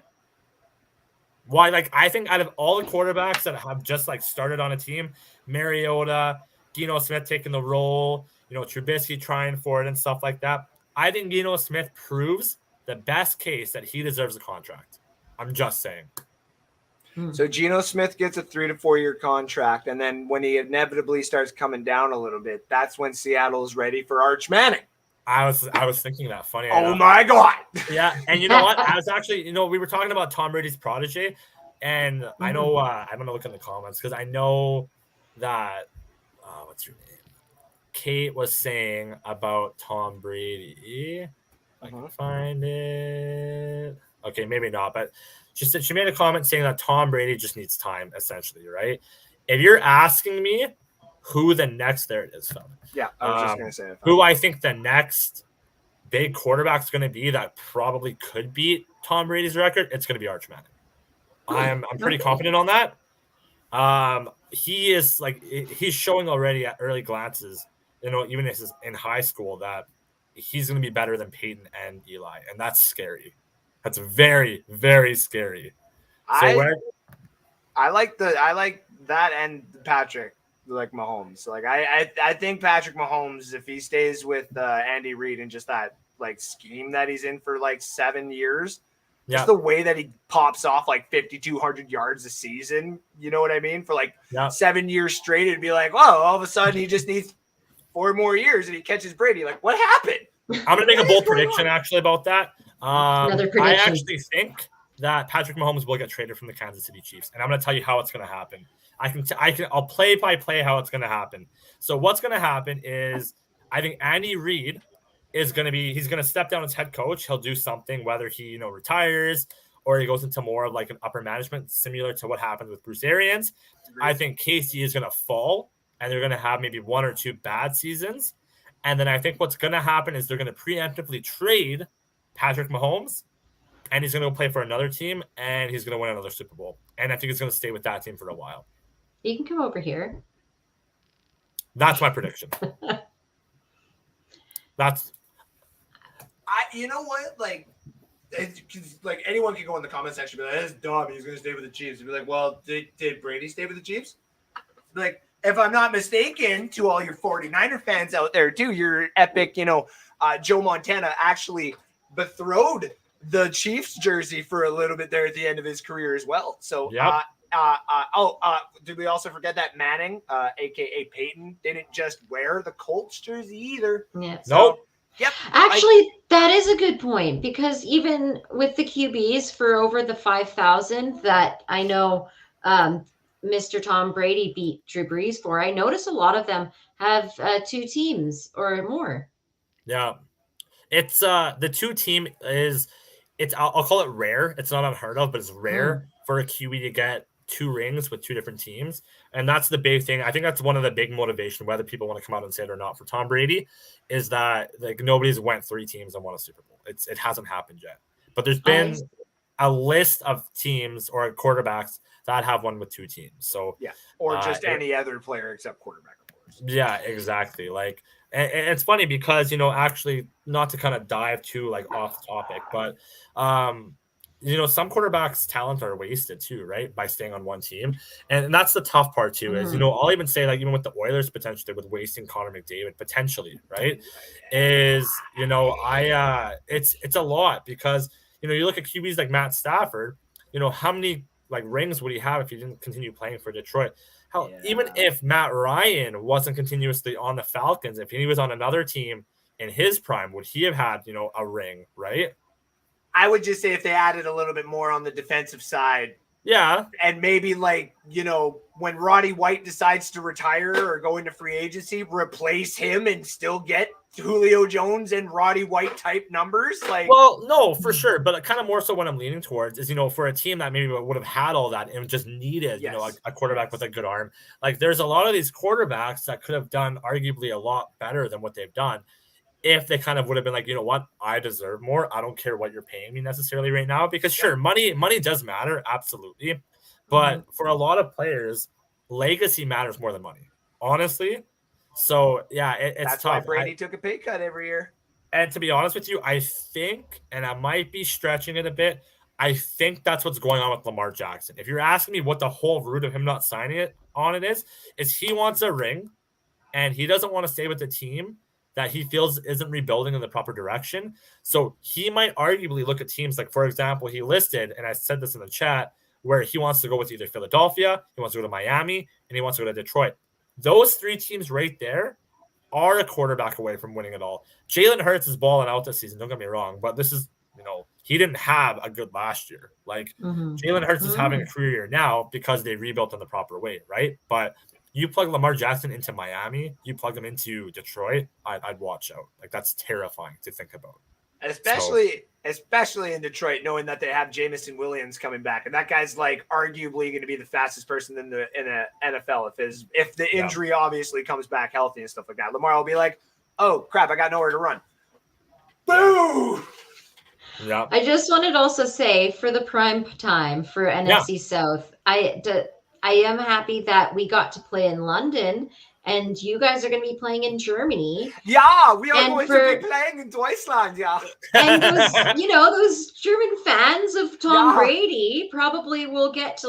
Speaker 1: I think out of all the quarterbacks that have just like started on a team, Mariota, Geno Smith taking the role, Trubisky trying for it and stuff like that, I think Geno Smith proves the best case that he deserves a contract. I'm just saying.
Speaker 3: So Geno Smith gets a 3 to 4 year contract, and then when he inevitably starts coming down a little bit, that's when Seattle is ready for Arch Manning.
Speaker 1: I was thinking that. Funny
Speaker 3: enough. My God.
Speaker 1: Yeah, and you know what? I was actually, we were talking about Tom Brady's protege, and I know I'm gonna look in the comments because I know that what's your name? Kate was saying about Tom Brady. I can find it. Okay, maybe not, but she said she made a comment saying that Tom Brady just needs time, essentially, right? If you're asking me who the next, there it is, Phil.
Speaker 3: Yeah, I was just gonna say
Speaker 1: who I think the next big quarterback is going to be that probably could beat Tom Brady's record. It's going to be Arch Manning. I'm pretty confident on that. He is like he's showing already at early glances, even if he's in high school, that he's going to be better than Peyton and Eli, and that's scary. That's very, very scary. So
Speaker 3: I like that and Patrick, like Mahomes. Like I think Patrick Mahomes, if he stays with Andy Reid and just that like scheme that he's in for like 7 years, just the way that he pops off like 5,200 yards a season, you know what I mean? For like 7 years straight, it'd be like, oh, all of a sudden he just needs 4 more years and he catches Brady. Like, what happened?
Speaker 1: I'm gonna make a bold prediction actually about that. Another prediction. I actually think that Patrick Mahomes will get traded from the Kansas City Chiefs, and I'm gonna tell you how it's gonna happen. I'll play by play how it's gonna happen. So what's gonna happen is I think Andy Reid is he's gonna step down as head coach. He'll do something, whether he retires or he goes into more of like an upper management, similar to what happened with Bruce Arians. I think Casey is gonna fall, and they're gonna have maybe 1 or 2 bad seasons. And then I think what's going to happen is they're going to preemptively trade Patrick Mahomes, and he's going to go play for another team, and he's going to win another Super Bowl. And I think he's going to stay with that team for a while.
Speaker 2: You can come over here.
Speaker 1: That's my prediction.
Speaker 3: You know what? Like anyone can go in the comment section and be like, that's dumb. He's going to stay with the Chiefs. And be like, well, did Brady stay with the Chiefs? Like, if I'm not mistaken, to all your 49er fans out there too, your epic, Joe Montana actually betrothed the Chiefs jersey for a little bit there at the end of his career as well. So, did we also forget that Manning, aka Peyton, didn't just wear the Colts jersey either?
Speaker 2: Yeah.
Speaker 3: So,
Speaker 1: nope.
Speaker 3: Yep.
Speaker 2: Actually, that is a good point, because even with the QBs for over the 5,000 that I know, Mr. Tom Brady beat Drew Brees for, I notice a lot of them have 2 teams or more.
Speaker 1: Yeah. It's the 2 team is I'll call it rare. It's not unheard of, but it's rare for a QB to get 2 rings with 2 different teams. And that's the big thing. I think that's one of the big motivation, whether people want to come out and say it or not, for Tom Brady, is that like nobody's went 3 teams and won a Super Bowl. It hasn't happened yet. But there's been a list of teams or quarterbacks that have won with 2 teams. So
Speaker 3: or just any other player except quarterback, of course.
Speaker 1: Yeah, exactly. Like, and it's funny because actually, not to kind of dive too like off topic, but some quarterbacks' talents are wasted too, right? By staying on one team, and that's the tough part too. Is I'll even say like even with the Oilers potentially with wasting Connor McDavid potentially, right? Is it's a lot because you look at QBs like Matt Stafford. How many like rings would he have if he didn't continue playing for Detroit? Even if Matt Ryan wasn't continuously on the Falcons, if he was on another team in his prime, would he have had a ring, right?
Speaker 3: I would just say if they added a little bit more on the defensive side.
Speaker 1: Yeah.
Speaker 3: And maybe like, when Roddy White decides to retire or go into free agency, replace him and still get Julio Jones and Roddy White type numbers.
Speaker 1: Well, no, for sure. But kind of more so what I'm leaning towards is, for a team that maybe would have had all that and just needed, a quarterback with a good arm. Like there's a lot of these quarterbacks that could have done arguably a lot better than what they've done. If they kind of would have been like, you know what, I deserve more. I don't care what you're paying me necessarily right now, because sure, money does matter. Absolutely. But for a lot of players, legacy matters more than money, honestly. So yeah, it's
Speaker 3: that's
Speaker 1: tough.
Speaker 3: why Brady took a pay cut every year.
Speaker 1: And to be honest with you, I think, and I might be stretching it a bit, I think that's what's going on with Lamar Jackson. If you're asking me what the whole root of him not signing it is he wants a ring and he doesn't want to stay with the team that he feels isn't rebuilding in the proper direction. So he might arguably look at teams like, for example, he listed, and I said this in the chat, where he wants to go with either Philadelphia, he wants to go to Miami, and he wants to go to Detroit. Those 3 teams right there are a quarterback away from winning it all. Jalen Hurts is balling out this season, don't get me wrong, but this is, he didn't have a good last year. Like Jalen Hurts is having a career year now because they rebuilt in the proper way, right? But You plug Lamar Jackson into Miami, you plug him into Detroit, I'd watch out. Like, that's terrifying to think about.
Speaker 3: Especially in Detroit, knowing that they have Jamison Williams coming back, and that guy's like arguably going to be the fastest person in the NFL if the injury obviously comes back healthy and stuff like that. Lamar will be like, "Oh crap, I got nowhere to run." Boo!
Speaker 1: Yeah.
Speaker 2: I just wanted to also say for the prime time for NFC South, I am happy that we got to play in London, and you guys are going to be playing in Germany.
Speaker 3: Yeah, we are going to be playing in Deutschland. Yeah,
Speaker 2: and those German fans of Tom Brady probably will get to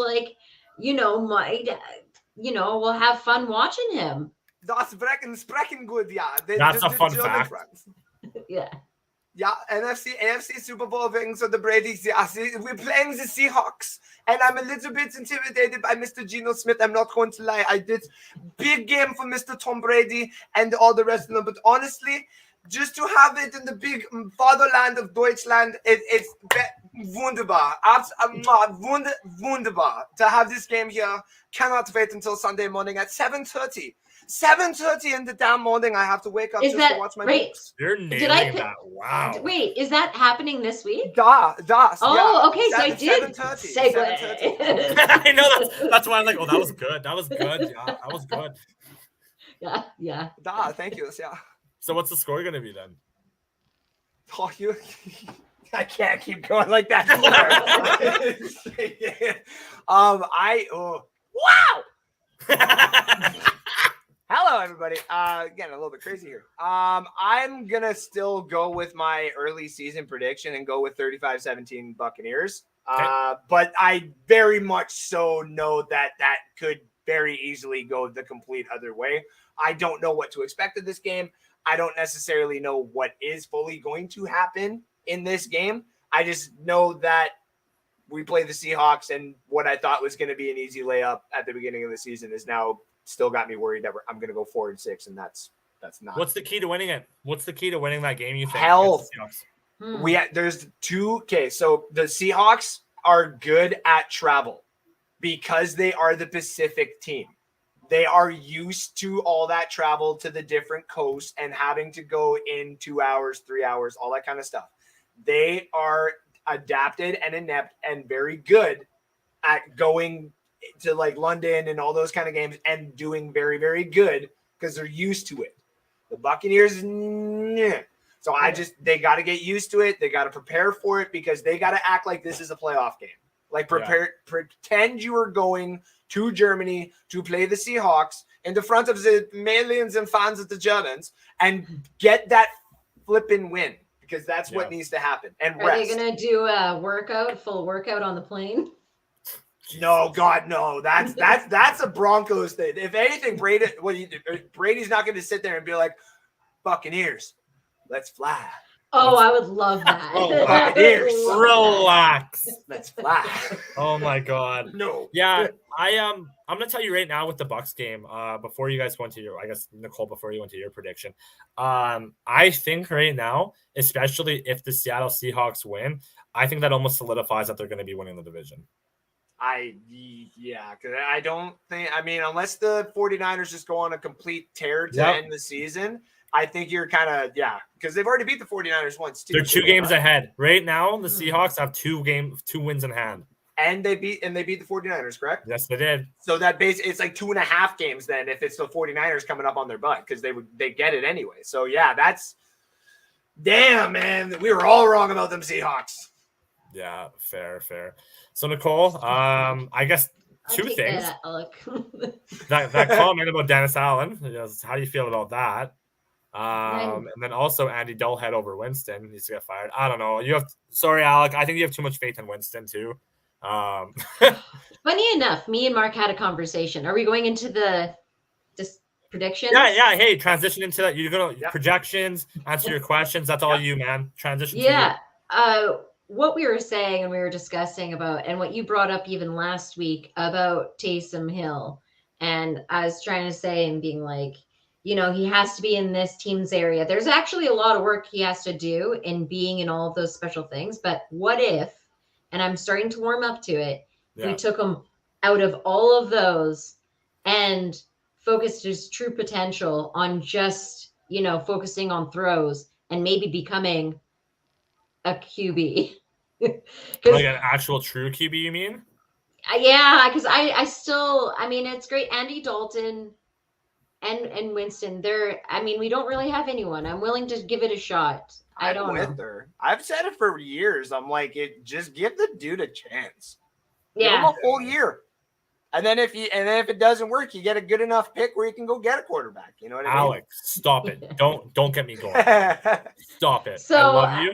Speaker 2: we'll have fun watching him.
Speaker 3: Das sprechen gut, yeah.
Speaker 1: That's a fun fact.
Speaker 2: Yeah.
Speaker 3: Yeah, AFC Super Bowl rings of the Brady's. Yeah, we're playing the Seahawks, and I'm a little bit intimidated by Mr. Geno Smith. I'm not going to lie. I did big game for Mr. Tom Brady and all the rest of them. But honestly, just to have it in the big fatherland of Deutschland, it's wunderbar. Wunderbar to have this game here. Cannot wait until Sunday morning at 7:30. 7:30 in the damn morning. I have to wake up to watch my books.
Speaker 1: You're nailing that. Wow.
Speaker 2: Wait, is that happening this week?
Speaker 3: Das.
Speaker 2: Oh, okay. So I did
Speaker 3: 7:30.
Speaker 1: I know that's why I'm like, oh, that was good. That was good. Yeah, that was good.
Speaker 2: Yeah.
Speaker 3: Thank you. Yeah.
Speaker 1: So what's the score going to be then?
Speaker 3: Oh, I can't keep going like that. Wow. Hello, everybody. Getting a little bit crazy here. I'm going to still go with my early season prediction and go with 35-17 Buccaneers. Okay. But I very much so know that could very easily go the complete other way. I don't know what to expect of this game. I don't necessarily know what is fully going to happen in this game. I just know that we play the Seahawks, and what I thought was going to be an easy layup at the beginning of the season is now still got me worried that I'm going to go 4-6, and that's not.
Speaker 1: What's the key to winning it? What's the key to winning that game, you think?
Speaker 3: Health. There's two. Okay, so the Seahawks are good at travel because they are the Pacific team. They are used to all that travel to the different coasts and having to go in 2 hours, 3 hours, all that kind of stuff. They are adapted and inept and very good at going to like London and all those kind of games and doing very, very good because they're used to it. The Buccaneers, so they got to get used to it. They got to prepare for it because they got to act like this is a playoff game. Like pretend you are going to Germany to play the Seahawks in the front of the millions and fans of the Germans and get that flipping win because that's what needs to happen. And
Speaker 2: are they going to do a full workout on the plane?
Speaker 3: No, God, no. That's a Broncos thing. If anything, Brady's not going to sit there and be like, Buccaneers, let's fly.
Speaker 2: Oh, I would love that.
Speaker 3: Buccaneers,
Speaker 1: relax.
Speaker 3: Let's fly.
Speaker 1: Oh my God.
Speaker 3: No.
Speaker 1: Yeah, I'm gonna tell you right now with the Bucs game. Before you guys went to Nicole, before you went to your prediction, I think right now, especially if the Seattle Seahawks win, I think that almost solidifies that they're going to be winning the division.
Speaker 3: Because I don't think, unless the 49ers just go on a complete tear to end the season, I think you're kind of, because they've already beat the 49ers once, too.
Speaker 1: They're 2 games ahead. Right now, the Seahawks have 2 wins in hand.
Speaker 3: And they beat the 49ers, correct?
Speaker 1: Yes, they did.
Speaker 3: So it's like 2.5 games then if it's the 49ers coming up on their butt because they get it anyway. So, that's – damn, man. We were all wrong about them Seahawks.
Speaker 1: Yeah, fair. So, Nicole, I guess two things. That comment about Dennis Allen, how do you feel about that? And then also Andy Dullhead over Winston needs to get fired. I don't know. Sorry, Alec. I think you have too much faith in Winston too.
Speaker 2: Funny enough, me and Mark had a conversation. Are we going into this predictions?
Speaker 1: Yeah. Hey, transition into that. You're gonna projections, answer your questions. That's all you, man. Transition.
Speaker 2: Yeah. What we were saying and we were discussing about, and what you brought up even last week about Taysom Hill, and I was trying to say and being like, he has to be in this team's area. There's actually a lot of work he has to do in being in all of those special things. But what if, and I'm starting to warm up to it, we took him out of all of those and focused his true potential on just, focusing on throws and maybe becoming a QB.
Speaker 1: Like an actual true QB, you mean?
Speaker 2: Yeah, because I still, it's great. Andy Dalton and Winston, we don't really have anyone. I'm willing to give it a shot. I don't know.
Speaker 3: Her. I've said it for years. I'm like, just give the dude a chance. Give him
Speaker 2: Yeah.
Speaker 3: a whole year. And then if it doesn't work, you get a good enough pick where you can go get a quarterback. You know what I mean?
Speaker 1: Alex, stop it. Don't get me going. Stop it.
Speaker 2: So,
Speaker 1: I love you.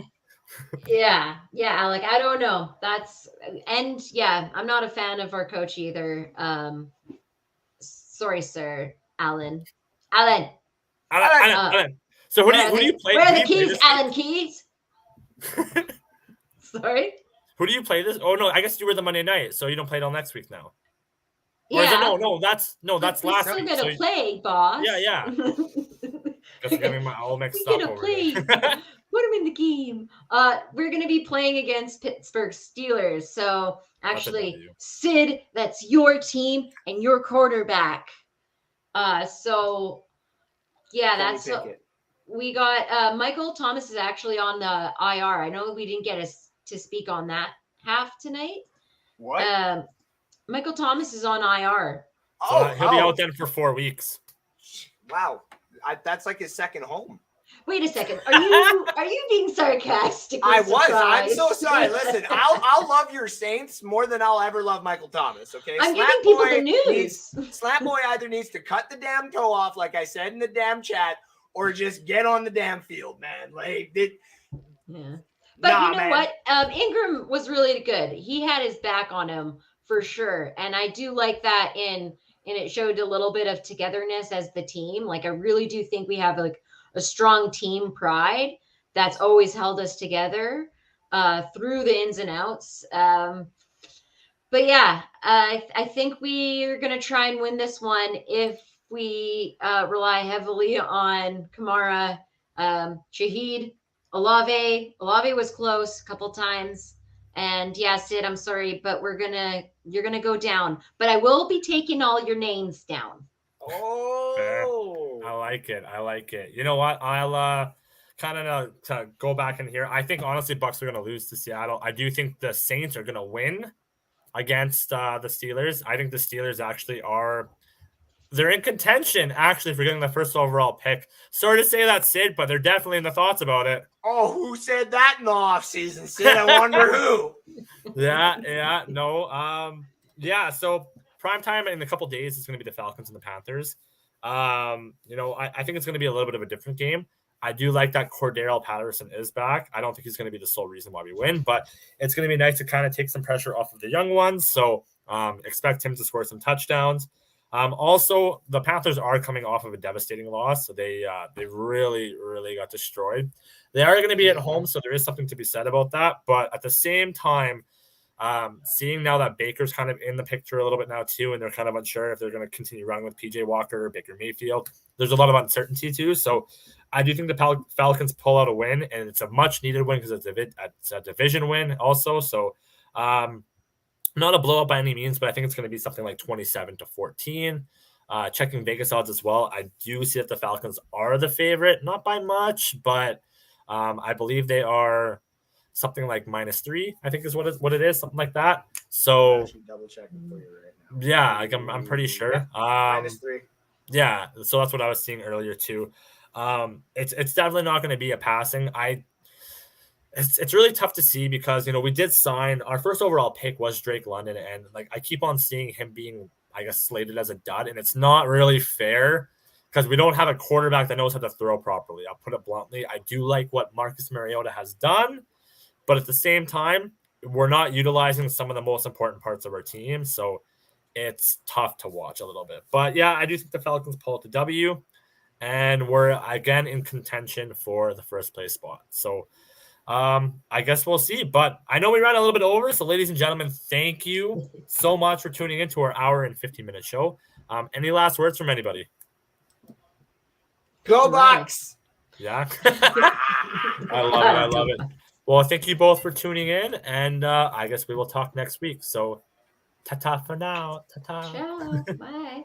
Speaker 2: Yeah, Alec, I don't know. I'm not a fan of our coach either. Sorry, sir, Alan.
Speaker 1: Alan. So who do you play?
Speaker 2: Where are the keys, Alan Keys? Sorry.
Speaker 1: Who do you play this? Oh no, I guess you were the Monday night, so you don't play till next week now. Or
Speaker 2: Yeah.
Speaker 1: that's last week.
Speaker 2: We're still gonna play, boss.
Speaker 1: Yeah. Just getting my all mixed up over here.
Speaker 2: Put him in the game. We're gonna be playing against Pittsburgh Steelers. So actually, Sid, that's your team and your quarterback. So yeah, that's we got. Michael Thomas is actually on the IR. I know we didn't get to speak on that half tonight.
Speaker 3: What?
Speaker 2: Michael Thomas is on IR.
Speaker 1: So he'll be out then for 4 weeks.
Speaker 3: Wow, that's like his second home.
Speaker 2: Wait a second. Are you being sarcastic?
Speaker 3: I was. I'm so sorry. Listen, I'll love your Saints more than I'll ever love Michael Thomas. Okay.
Speaker 2: I'm giving people the news.
Speaker 3: Slant Boy either needs to cut the damn toe off, like I said in the damn chat, or just get on the damn field, man.
Speaker 2: Yeah. But you know what? Ingram was really good. He had his back on him for sure, and I do like that. And it showed a little bit of togetherness as the team. Like I really do think we have like a strong team pride that's always held us together through the ins and outs. But yeah, I think we are going to try and win this one if we rely heavily on Kamara, Shaheed, Olave. Olave was close a couple times. And yeah, Sid, I'm sorry, but you're gonna go down. But I will be taking all your names down.
Speaker 3: Oh,
Speaker 1: I like it. You know what? I'll kind of to go back in here. I think honestly, Bucs are gonna lose to Seattle. I do think the Saints are gonna win against the Steelers. I think the Steelers actually they're in contention actually for getting the first overall pick. Sorry to say that, Sid, but they're definitely in the thoughts about it.
Speaker 3: Oh, who said that in the offseason, Sid? I wonder who.
Speaker 1: Yeah. So prime time in a couple days is going to be the Falcons and the Panthers. I think it's going to be a little bit of a different game. I do like that Cordero Patterson is back. I don't think he's going to be the sole reason why we win, but it's going to be nice to kind of take some pressure off of the young ones. So expect him to score some touchdowns. Also, the Panthers are coming off of a devastating loss, so they really, really got destroyed. They are going to be at home, so there is something to be said about that. But at the same time, seeing now that Baker's kind of in the picture a little bit now too, and they're kind of unsure if they're going to continue running with PJ Walker or Baker Mayfield, there's a lot of uncertainty too. So I do think the Falcons pull out a win, and it's a much needed win because it's a division win also. So not a blowout by any means, but I think it's going to be something like 27-14. Checking Vegas odds as well, I do see that the Falcons are the favorite, not by much, but I believe they are something like -3. I think is what it is, something like that. So
Speaker 3: double checking for you right now.
Speaker 1: Yeah, like I'm pretty sure.
Speaker 3: -3.
Speaker 1: Yeah, so that's what I was seeing earlier too. It's definitely not going to be a passing. It's really tough to see because, we did sign our first overall pick was Drake London. And like, I keep on seeing him being, I guess, slated as a dud. And it's not really fair because we don't have a quarterback that knows how to throw properly. I'll put it bluntly. I do like what Marcus Mariota has done, but at the same time, we're not utilizing some of the most important parts of our team. So it's tough to watch a little bit, but yeah, I do think the Falcons pull out the W and we're again in contention for the first place spot. So I guess we'll see, but I know we ran a little bit over. So ladies and gentlemen, thank you so much for tuning into our hour and 15-minute show. Any last words from anybody?
Speaker 3: Go Bucs!
Speaker 1: Yeah. I love it. Well, thank you both for tuning in, and I guess we will talk next week. So ta-ta for now. Ta-ta.
Speaker 2: Ciao. Bye.